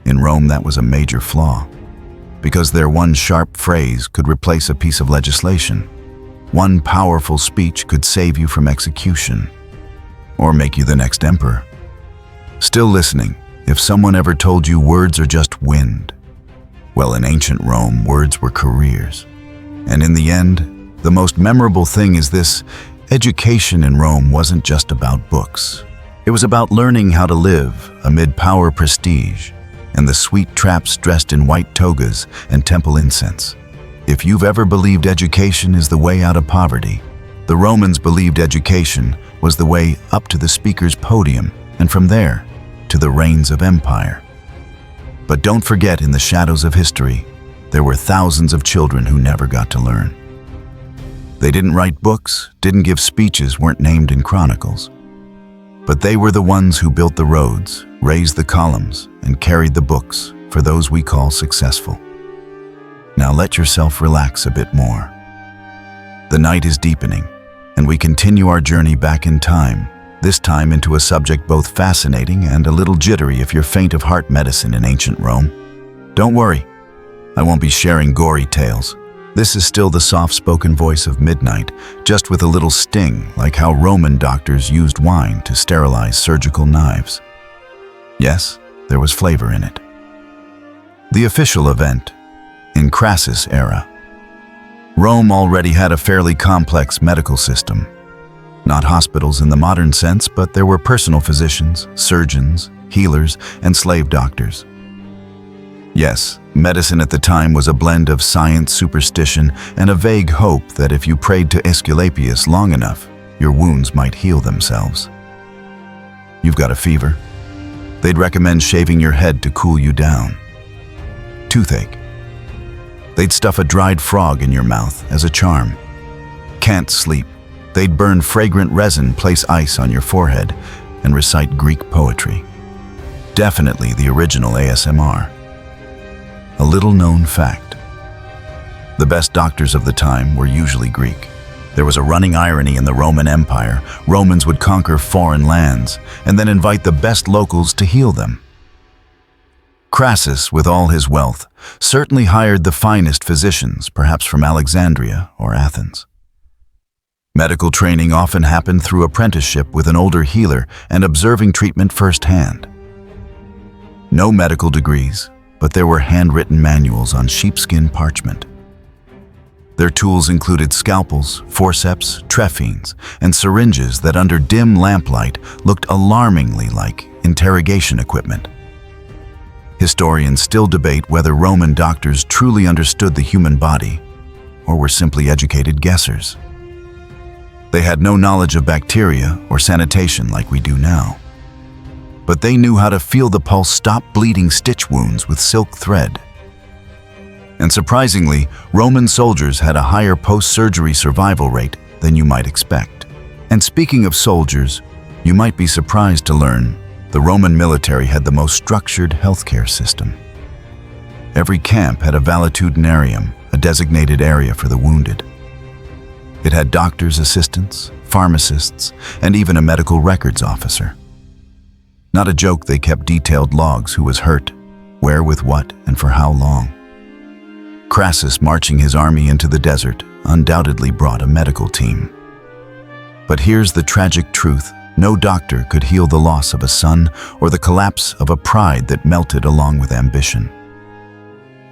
In Rome, that was a major flaw, because their one sharp phrase could replace a piece of legislation. One powerful speech could save you from execution, or make you the next emperor. Still listening, if someone ever told you words are just wind, well, in ancient Rome, words were careers. And in the end, the most memorable thing is this: education in Rome wasn't just about books. It was about learning how to live amid power, prestige, and the sweet traps dressed in white togas and temple incense. If you've ever believed education is the way out of poverty, the Romans believed education was the way up to the speaker's podium, and from there, to the reins of empire. But don't forget, in the shadows of history, there were thousands of children who never got to learn. They didn't write books, didn't give speeches, weren't named in chronicles. But they were the ones who built the roads, raised the columns, and carried the books for those we call successful. Now let yourself relax a bit more. The night is deepening, and we continue our journey back in time, this time into a subject both fascinating and a little jittery if you're faint of heart: medicine in ancient Rome. Don't worry, I won't be sharing gory tales. This is still the soft-spoken voice of midnight, just with a little sting, like how Roman doctors used wine to sterilize surgical knives. Yes, there was flavor in it. The official event, in Crassus' era. Rome already had a fairly complex medical system. Not hospitals in the modern sense, but there were personal physicians, surgeons, healers, and slave doctors. Yes, medicine at the time was a blend of science, superstition, and a vague hope that if you prayed to Aesculapius long enough, your wounds might heal themselves. You've got a fever? They'd recommend shaving your head to cool you down. Toothache? They'd stuff a dried frog in your mouth as a charm. Can't sleep? They'd burn fragrant resin, place ice on your forehead, and recite Greek poetry. Definitely the original ASMR. A little-known fact: the best doctors of the time were usually Greek. There was a running irony in the Roman Empire. Romans would conquer foreign lands and then invite the best locals to heal them. Crassus, with all his wealth, certainly hired the finest physicians, perhaps from Alexandria or Athens. Medical training often happened through apprenticeship with an older healer and observing treatment firsthand. No medical degrees, but there were handwritten manuals on sheepskin parchment. Their tools included scalpels, forceps, trephines, and syringes that under dim lamplight looked alarmingly like interrogation equipment. Historians still debate whether Roman doctors truly understood the human body or were simply educated guessers. They had no knowledge of bacteria or sanitation like we do now. But they knew how to feel the pulse, stop bleeding stitch wounds with silk thread. And surprisingly, Roman soldiers had a higher post-surgery survival rate than you might expect. And speaking of soldiers, you might be surprised to learn the Roman military had the most structured healthcare system. Every camp had a valetudinarium, a designated area for the wounded. It had doctors, assistants, pharmacists, and even a medical records officer. Not a joke, they kept detailed logs: who was hurt, where, with what, and for how long. Crassus, marching his army into the desert, undoubtedly brought a medical team. But here's the tragic truth: no doctor could heal the loss of a son or the collapse of a pride that melted along with ambition.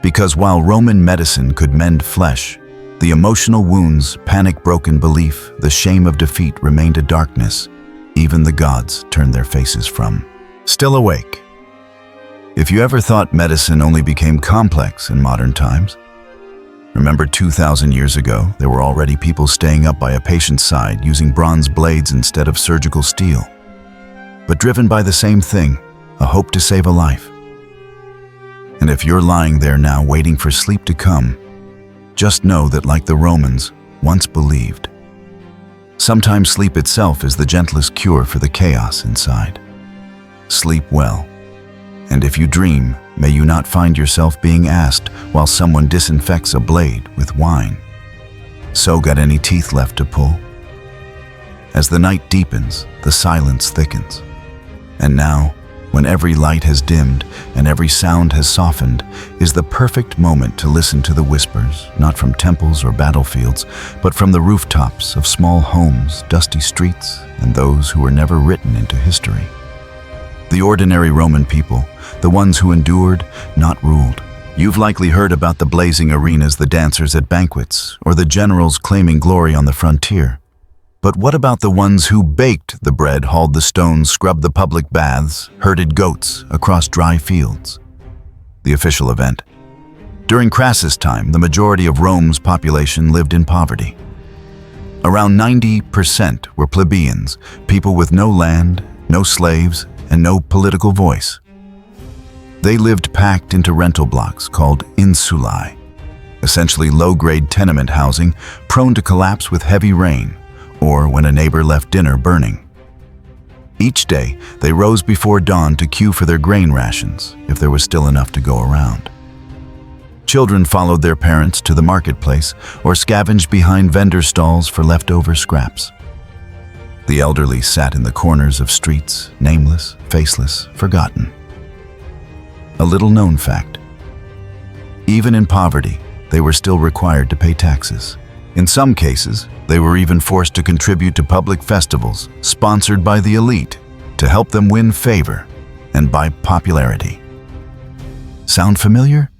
Because while Roman medicine could mend flesh, the emotional wounds, panic-broken belief, the shame of defeat remained a darkness even the gods turned their faces from. Still awake. If you ever thought medicine only became complex in modern times, remember 2,000 years ago, there were already people staying up by a patient's side using bronze blades instead of surgical steel, but driven by the same thing, a hope to save a life. And if you're lying there now waiting for sleep to come, just know that, like the Romans once believed, sometimes sleep itself is the gentlest cure for the chaos inside. Sleep well. And if you dream, may you not find yourself being asked while someone disinfects a blade with wine. So, got any teeth left to pull? As the night deepens, the silence thickens. And now, when every light has dimmed and every sound has softened, is the perfect moment to listen to the whispers, not from temples or battlefields, but from the rooftops of small homes, dusty streets, and those who were never written into history. The ordinary Roman people, the ones who endured, not ruled. You've likely heard about the blazing arenas, the dancers at banquets, or the generals claiming glory on the frontier. But what about the ones who baked the bread, hauled the stones, scrubbed the public baths, herded goats across dry fields? The official event. During Crassus' time, the majority of Rome's population lived in poverty. Around 90% were plebeians, people with no land, no slaves, and no political voice. They lived packed into rental blocks called insulae, essentially low-grade tenement housing prone to collapse with heavy rain, or when a neighbor left dinner burning. Each day, they rose before dawn to queue for their grain rations, if there was still enough to go around. Children followed their parents to the marketplace or scavenged behind vendor stalls for leftover scraps. The elderly sat in the corners of streets, nameless, faceless, forgotten. A little-known fact. Even in poverty, they were still required to pay taxes. In some cases, they were even forced to contribute to public festivals sponsored by the elite to help them win favor and buy popularity. Sound familiar?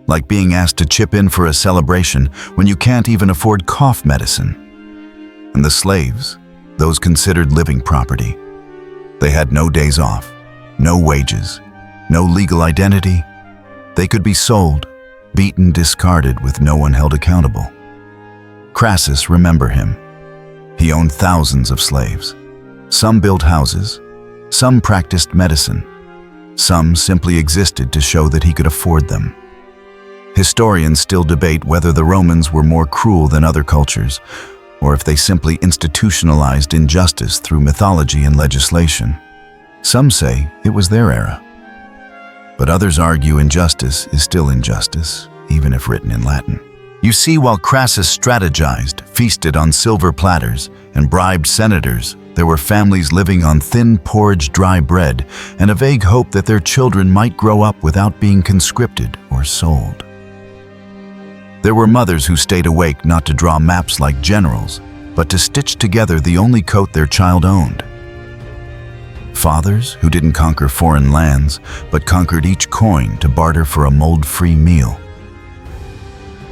Like being asked to chip in for a celebration when you can't even afford cough medicine. And the slaves, those considered living property, they had no days off, no wages, no legal identity. They could be sold, beaten, discarded with no one held accountable. Crassus, remember him. He owned thousands of slaves. Some built houses, some practiced medicine, some simply existed to show that he could afford them. Historians still debate whether the Romans were more cruel than other cultures, or if they simply institutionalized injustice through mythology and legislation. Some say it was their era. But others argue injustice is still injustice, even if written in Latin. You see, while Crassus strategized, feasted on silver platters, and bribed senators, there were families living on thin, porridge, dry bread, and a vague hope that their children might grow up without being conscripted or sold. There were mothers who stayed awake not to draw maps like generals, but to stitch together the only coat their child owned. Fathers who didn't conquer foreign lands, but conquered each coin to barter for a mold-free meal.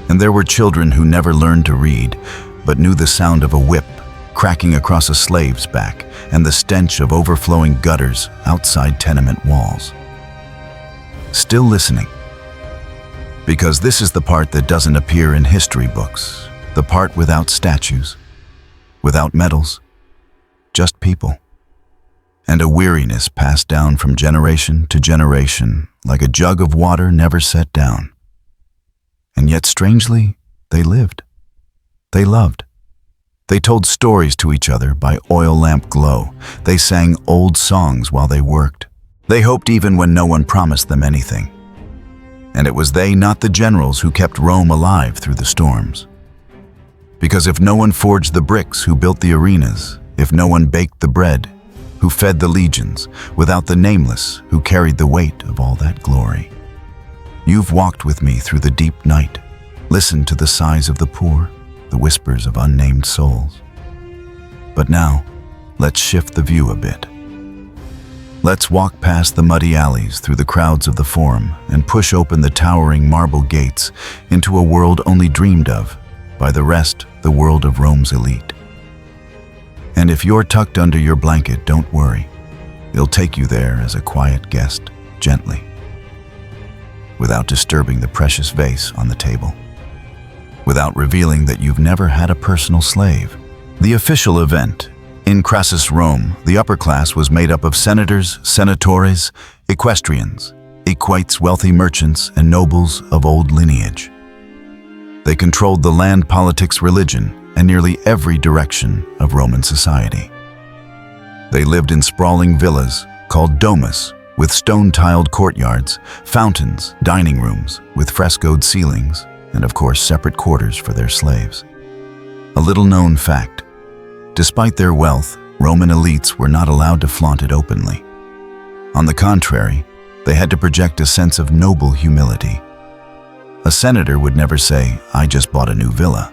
And there were children who never learned to read, but knew the sound of a whip cracking across a slave's back and the stench of overflowing gutters outside tenement walls. Still listening. Because this is the part that doesn't appear in history books, the part without statues, without medals, just people. And a weariness passed down from generation to generation like a jug of water never set down. And yet, strangely, they lived. They loved. They told stories to each other by oil lamp glow. They sang old songs while they worked. They hoped even when no one promised them anything. And it was they, not the generals, who kept Rome alive through the storms. Because if no one forged the bricks, who built the arenas? If no one baked the bread, who fed the legions? Without the nameless, who carried the weight of all that glory? You've walked with me through the deep night, listened to the sighs of the poor, the whispers of unnamed souls. But now, let's shift the view a bit. Let's walk past the muddy alleys through the crowds of the Forum and push open the towering marble gates into a world only dreamed of by the rest, the world of Rome's elite. And if you're tucked under your blanket, don't worry. It'll take you there as a quiet guest, gently, without disturbing the precious vase on the table, without revealing that you've never had a personal slave. The official event. In Crassus' Rome, the upper class was made up of senators, senatores, equestrians, equites, wealthy merchants, and nobles of old lineage. They controlled the land, politics, religion, and nearly every direction of Roman society. They lived in sprawling villas called domus, with stone-tiled courtyards, fountains, dining rooms with frescoed ceilings, and of course separate quarters for their slaves. A little-known fact: despite their wealth, Roman elites were not allowed to flaunt it openly. On the contrary, they had to project a sense of noble humility. A senator would never say, "I just bought a new villa."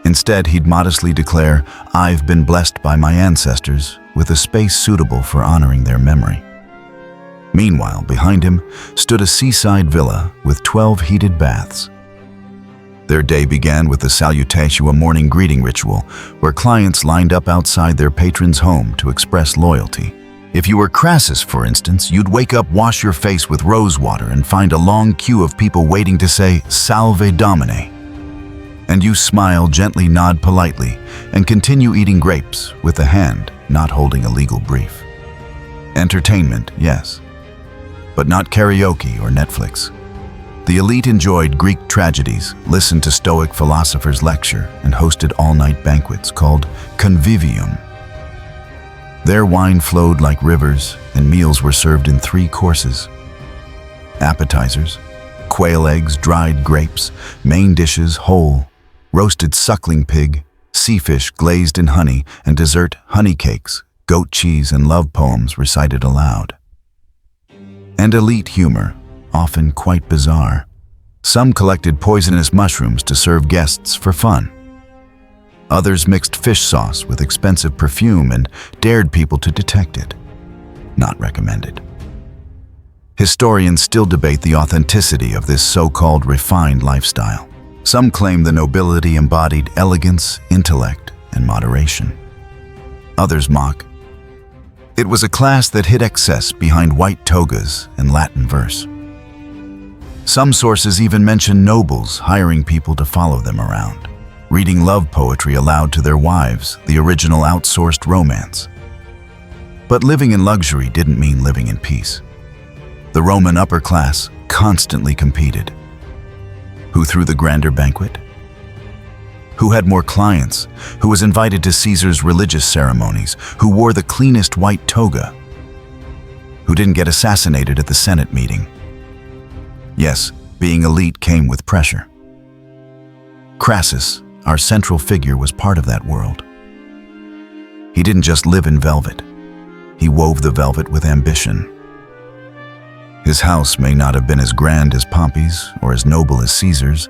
Instead, he'd modestly declare, "I've been blessed by my ancestors with a space suitable for honoring their memory." Meanwhile, behind him stood a seaside villa with 12 heated baths. Their day began with the salutation, a morning greeting ritual, where clients lined up outside their patron's home to express loyalty. If you were Crassus, for instance, you'd wake up, wash your face with rose water, and find a long queue of people waiting to say, "Salve Domine." And you smile, gently nod politely, and continue eating grapes with a hand not holding a legal brief. Entertainment, yes, but not karaoke or Netflix. The elite enjoyed Greek tragedies, listened to Stoic philosophers lecture, and hosted all-night banquets called convivium. Their wine flowed like rivers, and meals were served in 3 courses. Appetizers, quail eggs, dried grapes; main dishes, whole, roasted suckling pig, sea fish glazed in honey, and dessert, honey cakes, goat cheese, and love poems recited aloud. And elite humor, often quite bizarre. Some collected poisonous mushrooms to serve guests for fun. Others mixed fish sauce with expensive perfume and dared people to detect it. Not recommended. Historians still debate the authenticity of this so-called refined lifestyle. Some claim the nobility embodied elegance, intellect, and moderation. Others mock. It was a class that hid excess behind white togas and Latin verse. Some sources even mention nobles hiring people to follow them around, reading love poetry aloud to their wives, the original outsourced romance. But living in luxury didn't mean living in peace. The Roman upper class constantly competed. Who threw the grander banquet? Who had more clients? Who was invited to Caesar's religious ceremonies? Who wore the cleanest white toga? Who didn't get assassinated at the Senate meeting? Yes, being elite came with pressure. Crassus, our central figure, was part of that world. He didn't just live in velvet. He wove the velvet with ambition. His house may not have been as grand as Pompey's or as noble as Caesar's,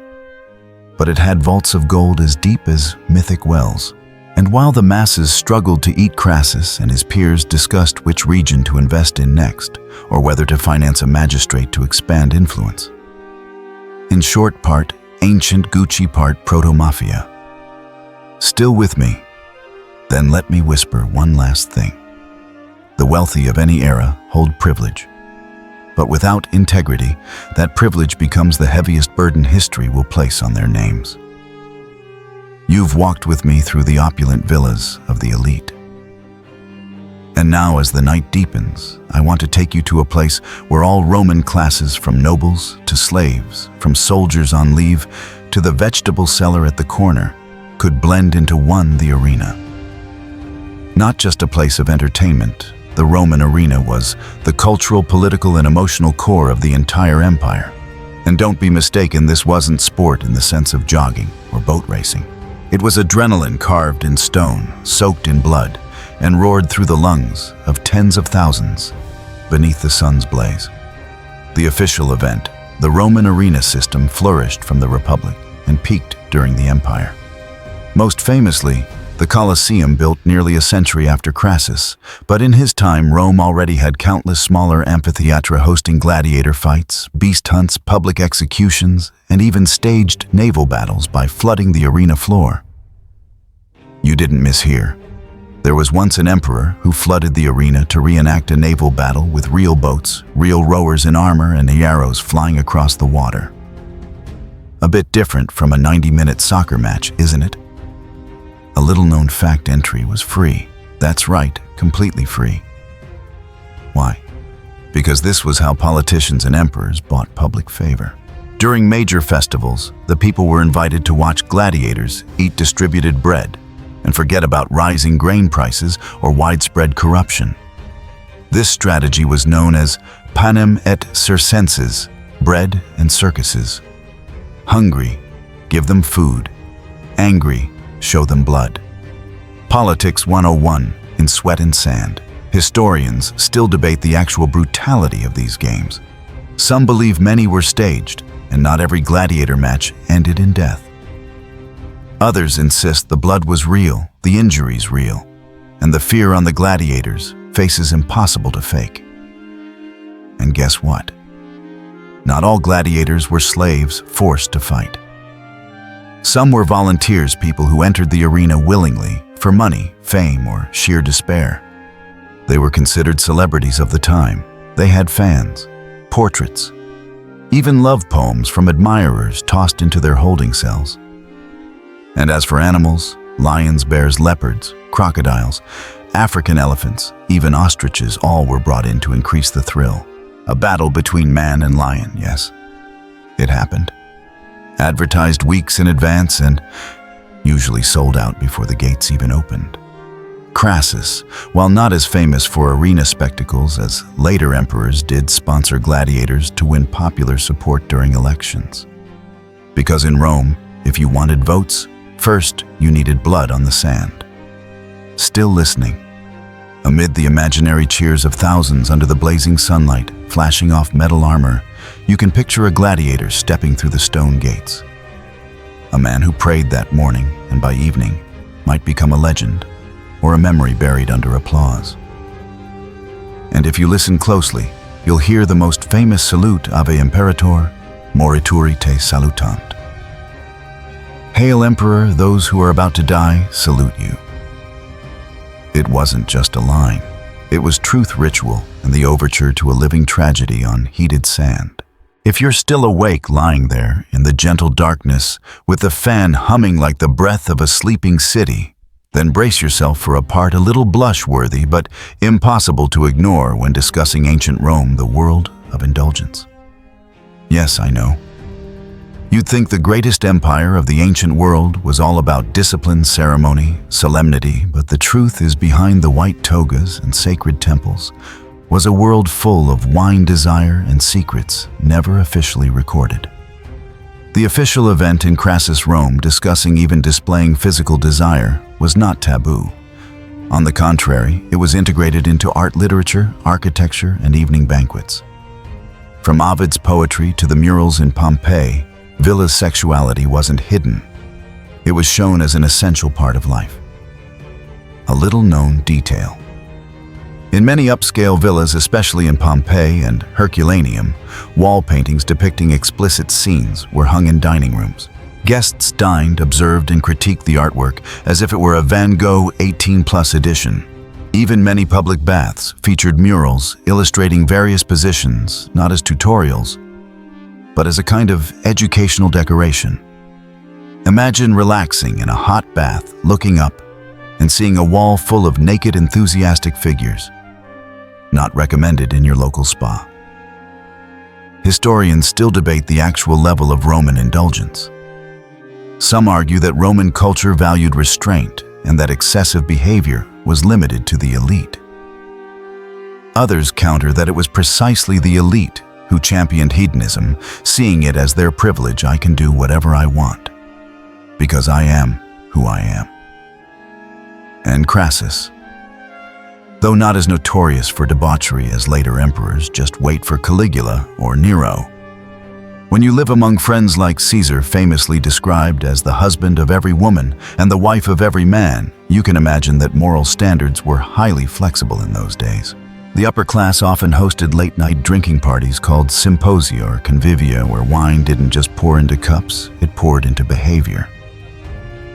but it had vaults of gold as deep as mythic wells. And while the masses struggled to eat Crassus and his peers discussed which region to invest in next, or whether to finance a magistrate to expand influence. In short, part ancient Gucci, part proto-mafia. Still with me? Then let me whisper one last thing. The wealthy of any era hold privilege. But without integrity, that privilege becomes the heaviest burden history will place on their names. You've walked with me through the opulent villas of the elite. And now, as the night deepens, I want to take you to a place where all Roman classes, from nobles to slaves, from soldiers on leave to the vegetable seller at the corner, could blend into one, the arena. Not just a place of entertainment, the Roman arena was the cultural, political, and emotional core of the entire empire. And don't be mistaken, this wasn't sport in the sense of jogging or boat racing. It was adrenaline carved in stone, soaked in blood, and roared through the lungs of tens of thousands beneath the sun's blaze. The official event, the Roman arena system, flourished from the Republic and peaked during the Empire. Most famously, the Colosseum, built nearly a century after Crassus, but in his time Rome already had countless smaller amphitheatra hosting gladiator fights, beast hunts, public executions, and even staged naval battles by flooding the arena floor. You didn't mishear. There was once an emperor who flooded the arena to reenact a naval battle with real boats, real rowers in armor, and arrows flying across the water. A bit different from a 90-minute soccer match, isn't it? A little-known fact: entry was free. That's right, completely free. Why? Because this was how politicians and emperors bought public favor. During major festivals, the people were invited to watch gladiators eat distributed bread and forget about rising grain prices or widespread corruption. This strategy was known as panem et circenses, bread and circuses. Hungry, give them food. Angry, show them blood. Politics 101 in sweat and sand. Historians still debate the actual brutality of these games. Some believe many were staged, and not every gladiator match ended in death. Others insist the blood was real, the injuries real, and the fear on the gladiators' faces impossible to fake. And guess what? Not all gladiators were slaves forced to fight. Some were volunteers, people who entered the arena willingly for money, fame, or sheer despair. They were considered celebrities of the time. They had fans, portraits, even love poems from admirers tossed into their holding cells. And as for animals, lions, bears, leopards, crocodiles, African elephants, even ostriches, all were brought in to increase the thrill. A battle between man and lion, yes. It happened. Advertised weeks in advance and usually sold out before the gates even opened. Crassus, while not as famous for arena spectacles as later emperors, did sponsor gladiators to win popular support during elections. Because in Rome, if you wanted votes, first you needed blood on the sand. Still listening, amid the imaginary cheers of thousands under the blazing sunlight, flashing off metal armor, you can picture a gladiator stepping through the stone gates. A man who prayed that morning and by evening might become a legend, or a memory buried under applause. And if you listen closely, you'll hear the most famous salute, Ave Imperator, morituri te salutant. Hail Emperor, those who are about to die salute you. It wasn't just a line. It was truth ritual and the overture to a living tragedy on heated sand. If you're still awake lying there in the gentle darkness with the fan humming like the breath of a sleeping city, then brace yourself for a part a little blush-worthy but impossible to ignore when discussing ancient Rome, the world of indulgence. Yes, I know. You'd think the greatest empire of the ancient world was all about discipline, ceremony, solemnity, but the truth is behind the white togas and sacred temples was a world full of wine desire and secrets never officially recorded. The official event in Crassus, Rome, discussing even displaying physical desire was not taboo. On the contrary, it was integrated into art, literature, architecture, and evening banquets. From Ovid's poetry to the murals in Pompeii, Villa's sexuality wasn't hidden. It was shown as an essential part of life. A little-known detail. In many upscale villas, especially in Pompeii and Herculaneum, wall paintings depicting explicit scenes were hung in dining rooms. Guests dined, observed, and critiqued the artwork as if it were a Van Gogh 18+ edition. Even many public baths featured murals illustrating various positions, not as tutorials, but as a kind of educational decoration. Imagine relaxing in a hot bath, looking up, and seeing a wall full of naked, enthusiastic figures. Not recommended in your local spa. Historians still debate the actual level of Roman indulgence. Some argue that Roman culture valued restraint and that excessive behavior was limited to the elite. Others counter that it was precisely the elite who championed hedonism, seeing it as their privilege. I can do whatever I want, because I am who I am. And Crassus, though not as notorious for debauchery as later emperors, just wait for Caligula or Nero. When you live among friends like Caesar, famously described as the husband of every woman and the wife of every man, you can imagine that moral standards were highly flexible in those days. The upper class often hosted late-night drinking parties called symposia or convivia, where wine didn't just pour into cups, it poured into behavior.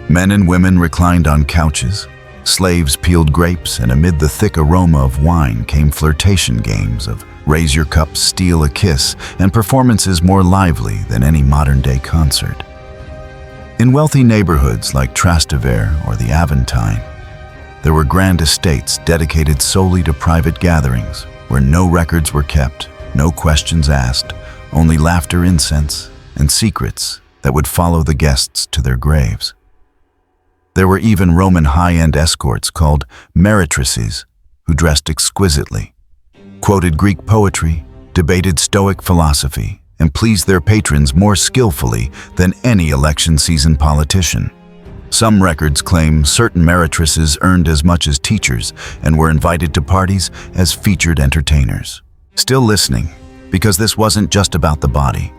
Men and women reclined on couches, slaves peeled grapes, and amid the thick aroma of wine came flirtation games of raise your cup, steal a kiss, and performances more lively than any modern-day concert. In wealthy neighborhoods like Trastevere or the Aventine, there were grand estates dedicated solely to private gatherings where no records were kept, no questions asked, only laughter, incense, and secrets that would follow the guests to their graves. There were even Roman high-end escorts called meretrices who dressed exquisitely, quoted Greek poetry, debated Stoic philosophy, and pleased their patrons more skillfully than any election season politician. Some records claim certain meretresses earned as much as teachers and were invited to parties as featured entertainers. Still listening, because this wasn't just about the body.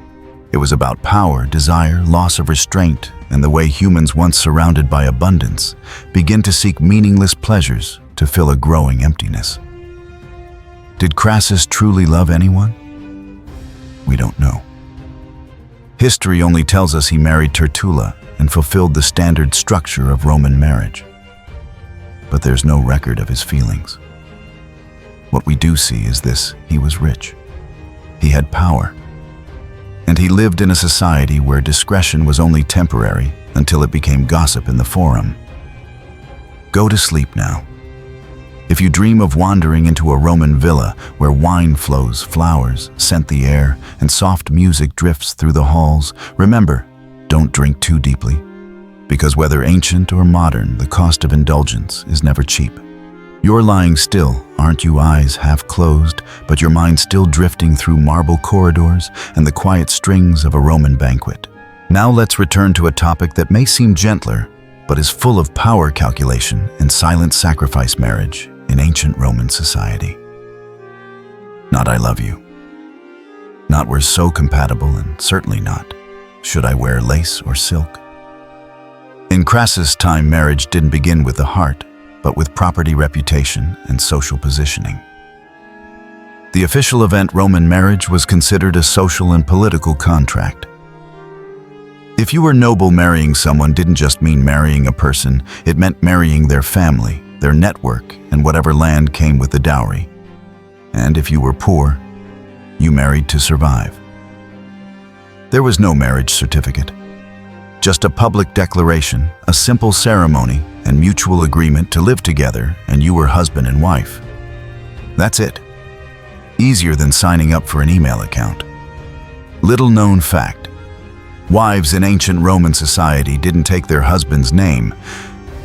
It was about power, desire, loss of restraint, and the way humans once surrounded by abundance begin to seek meaningless pleasures to fill a growing emptiness. Did Crassus truly love anyone? We don't know. History only tells us he married Tertulla and fulfilled the standard structure of Roman marriage. But there's no record of his feelings. What we do see is this: he was rich. He had power. And he lived in a society where discretion was only temporary until it became gossip in the forum. Go to sleep now. If you dream of wandering into a Roman villa where wine flows, flowers scent the air, and soft music drifts through the halls, remember, don't drink too deeply, because whether ancient or modern, the cost of indulgence is never cheap. You're lying still, aren't you, eyes half closed, but your mind still drifting through marble corridors and the quiet strings of a Roman banquet. Now let's return to a topic that may seem gentler, but is full of power calculation and silent sacrifice: marriage in ancient Roman society. Not "I love you." Not "we're so compatible," and certainly not "should I wear lace or silk." In Crassus' time, marriage didn't begin with the heart, but with property, reputation, and social positioning. The official event, Roman marriage, was considered a social and political contract. If you were noble, marrying someone didn't just mean marrying a person, it meant marrying their family, their network, and whatever land came with the dowry. And if you were poor, you married to survive. There was no marriage certificate, just a public declaration, a simple ceremony, and mutual agreement to live together, and you were husband and wife. That's it. Easier than signing up for an email account. Little known fact: wives in ancient Roman society didn't take their husband's name,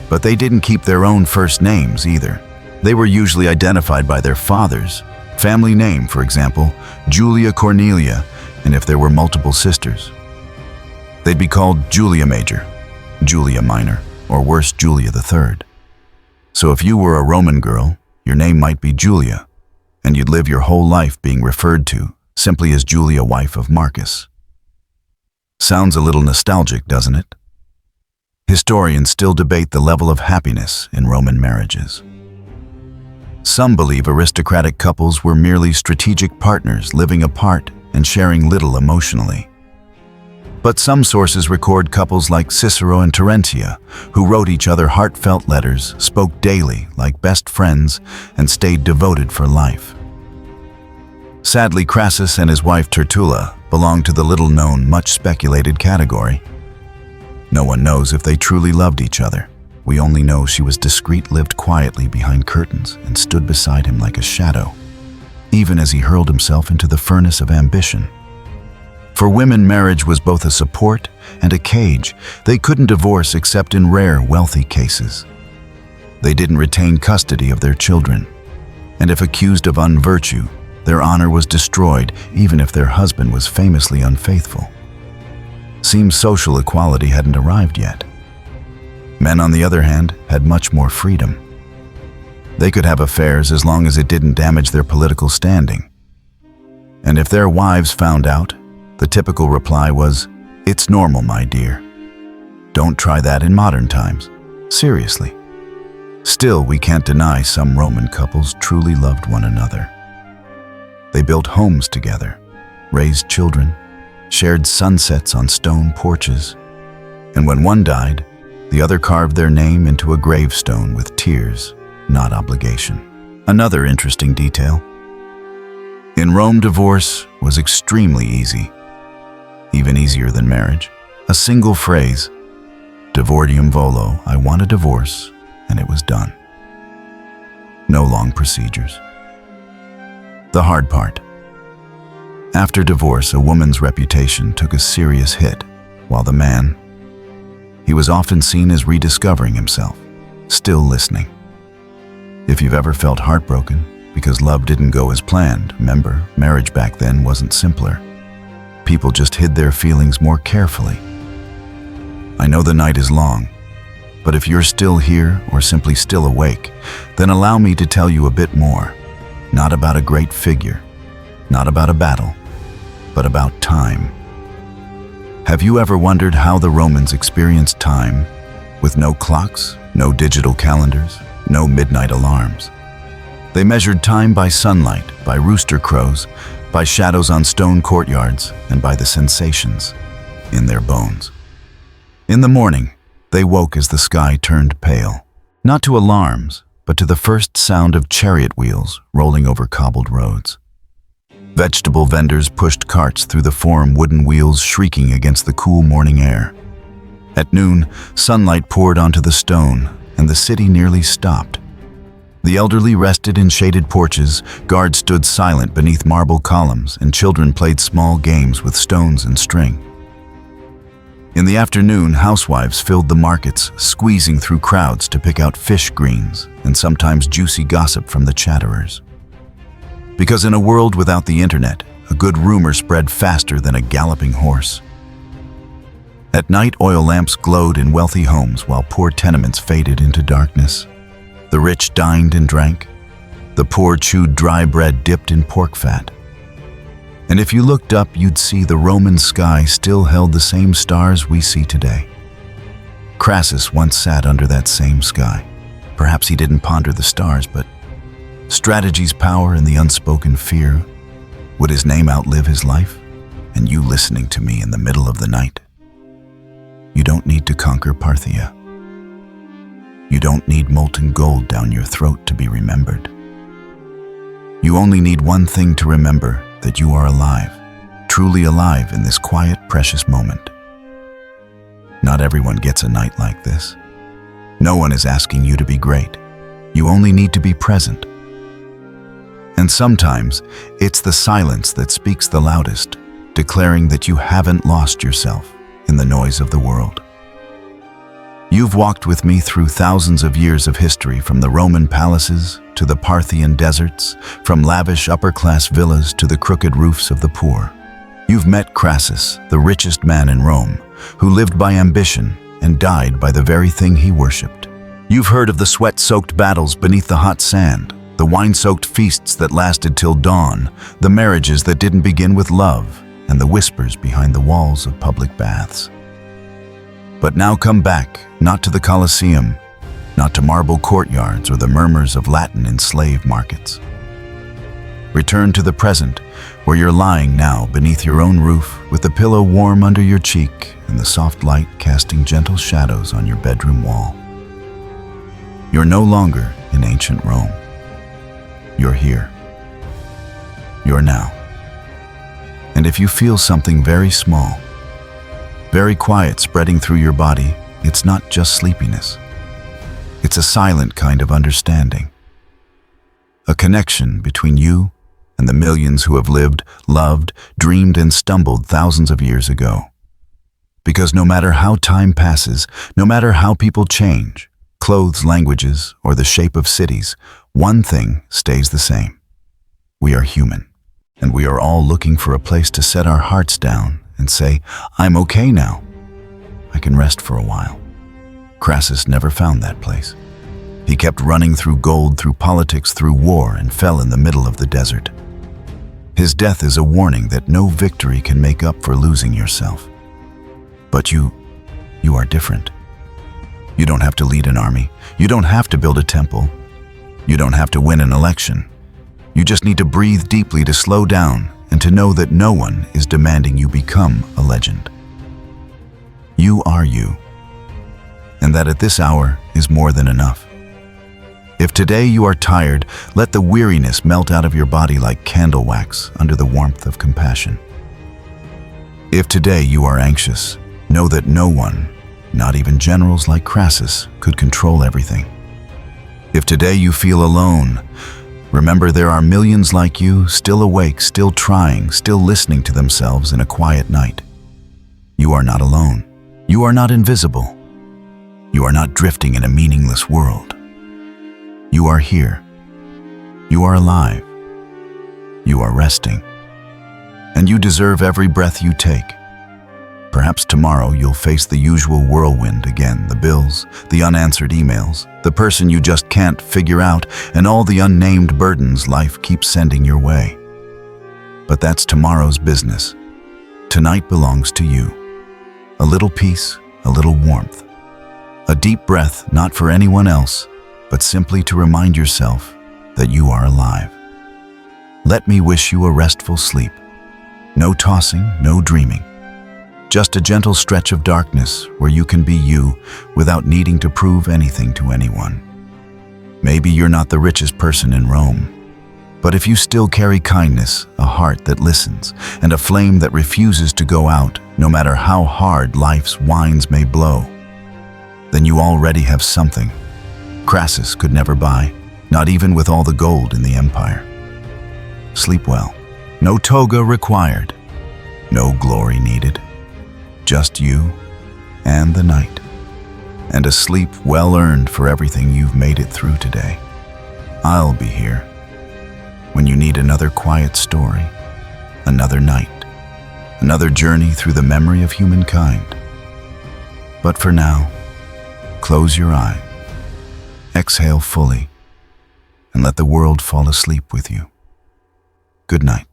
but they didn't keep their own first names either. They were usually identified by their father's family name, for example, Julia Cornelia, and if there were multiple sisters, they'd be called Julia Major, Julia Minor, or worse, Julia III. So if you were a Roman girl, your name might be Julia, and you'd live your whole life being referred to simply as Julia, wife of Marcus. Sounds a little nostalgic, doesn't it? Historians still debate the level of happiness in Roman marriages. Some believe aristocratic couples were merely strategic partners living apart and sharing little emotionally. But some sources record couples like Cicero and Terentia, who wrote each other heartfelt letters, spoke daily like best friends, and stayed devoted for life. Sadly, Crassus and his wife Tertulla belong to the little-known, much-speculated category. No one knows if they truly loved each other. We only know she was discreet, lived quietly behind curtains, and stood beside him like a shadow, even as he hurled himself into the furnace of ambition. For women, marriage was both a support and a cage. They couldn't divorce except in rare, wealthy cases. They didn't retain custody of their children, and if accused of unvirtue, their honor was destroyed, even if their husband was famously unfaithful. Seems social equality hadn't arrived yet. Men, on the other hand, had much more freedom. They could have affairs as long as it didn't damage their political standing. And if their wives found out, the typical reply was, "It's normal, my dear." Don't try that in modern times. Seriously. Still, we can't deny some Roman couples truly loved one another. They built homes together, raised children, shared sunsets on stone porches, and when one died, the other carved their name into a gravestone with tears, not obligation. Another interesting detail: in Rome, divorce was extremely easy, even easier than marriage. A single phrase, "Divortium volo," I want a divorce, and it was done. No long procedures. The hard part: after divorce, a woman's reputation took a serious hit, while the man, he was often seen as rediscovering himself, still listening. If you've ever felt heartbroken because love didn't go as planned, remember, marriage back then wasn't simpler. People just hid their feelings more carefully. I know the night is long, But if you're still here or simply still awake, then allow me to tell you a bit more. Not about a great figure, not about a battle, but about time. Have you ever wondered how the Romans experienced time with no clocks, no digital calendars, no midnight alarms? They measured time by sunlight, by rooster crows, by shadows on stone courtyards, and by the sensations in their bones. In the morning, they woke as the sky turned pale, not to alarms, but to the first sound of chariot wheels rolling over cobbled roads. Vegetable vendors pushed carts through the form wooden wheels shrieking against the cool morning air. At noon, sunlight poured onto the stone, and the city nearly stopped. The elderly rested in shaded porches, guards stood silent beneath marble columns, and children played small games with stones and string. In the afternoon, housewives filled the markets, squeezing through crowds to pick out fish greens and sometimes juicy gossip from the chatterers. Because in a world without the internet, a good rumor spread faster than a galloping horse. At night, oil lamps glowed in wealthy homes while poor tenements faded into darkness. The rich dined and drank. The poor chewed dry bread dipped in pork fat. And if you looked up, you'd see the Roman sky still held the same stars we see today. Crassus once sat under that same sky. Perhaps he didn't ponder the stars, but strategy's power and the unspoken fear. Would his name outlive his life? And you listening to me in the middle of the night? You don't need to conquer Parthia. You don't need molten gold down your throat to be remembered. You only need one thing to remember, that you are alive, truly alive in this quiet, precious moment. Not everyone gets a night like this. No one is asking you to be great. You only need to be present. And sometimes, it's the silence that speaks the loudest, declaring that you haven't lost yourself in the noise of the world. You've walked with me through thousands of years of history, from the Roman palaces to the Parthian deserts, from lavish upper-class villas to the crooked roofs of the poor. You've met Crassus, the richest man in Rome, who lived by ambition and died by the very thing he worshipped. You've heard of the sweat-soaked battles beneath the hot sand, the wine-soaked feasts that lasted till dawn, the marriages that didn't begin with love, and the whispers behind the walls of public baths. But now come back, not to the Colosseum, not to marble courtyards or the murmurs of Latin in slave markets. Return to the present, where you're lying now beneath your own roof, with the pillow warm under your cheek and the soft light casting gentle shadows on your bedroom wall. You're no longer in ancient Rome. You're here. You're now. And if you feel something very small, very quiet spreading through your body, it's not just sleepiness. It's a silent kind of understanding. A connection between you and the millions who have lived, loved, dreamed, and stumbled thousands of years ago. Because no matter how time passes, no matter how people change, clothes, languages, or the shape of cities, one thing stays the same. We are human, and we are all looking for a place to set our hearts down and say, I'm okay now. I can rest for a while. Crassus never found that place. He kept running through gold, through politics, through war, and fell in the middle of the desert. His death is a warning that no victory can make up for losing yourself. But you are different. You don't have to lead an army. You don't have to build a temple. You don't have to win an election. You just need to breathe deeply, to slow down, and to know that no one is demanding you become a legend. You are you, and that at this hour is more than enough. If today you are tired, let the weariness melt out of your body like candle wax under the warmth of compassion. If today you are anxious, know that no one, not even generals like Crassus, could control everything. If today you feel alone, remember there are millions like you, still awake, still trying, still listening to themselves in a quiet night. You are not alone. You are not invisible. You are not drifting in a meaningless world. You are here. You are alive. You are resting. And you deserve every breath you take. Perhaps tomorrow you'll face the usual whirlwind again, the bills, the unanswered emails, the person you just can't figure out, and all the unnamed burdens life keeps sending your way. But that's tomorrow's business. Tonight belongs to you. A little peace, a little warmth. A deep breath, not for anyone else, but simply to remind yourself that you are alive. Let me wish you a restful sleep. No tossing, no dreaming. Just a gentle stretch of darkness where you can be you without needing to prove anything to anyone. Maybe you're not the richest person in Rome, but if you still carry kindness, a heart that listens, and a flame that refuses to go out no matter how hard life's winds may blow, then you already have something Crassus could never buy, not even with all the gold in the empire. Sleep well. No toga required. No glory needed. Just you and the night. And a sleep well earned for everything you've made it through today. I'll be here when you need another quiet story, another night, another journey through the memory of humankind. But for now, close your eye, exhale fully, and let the world fall asleep with you. Good night.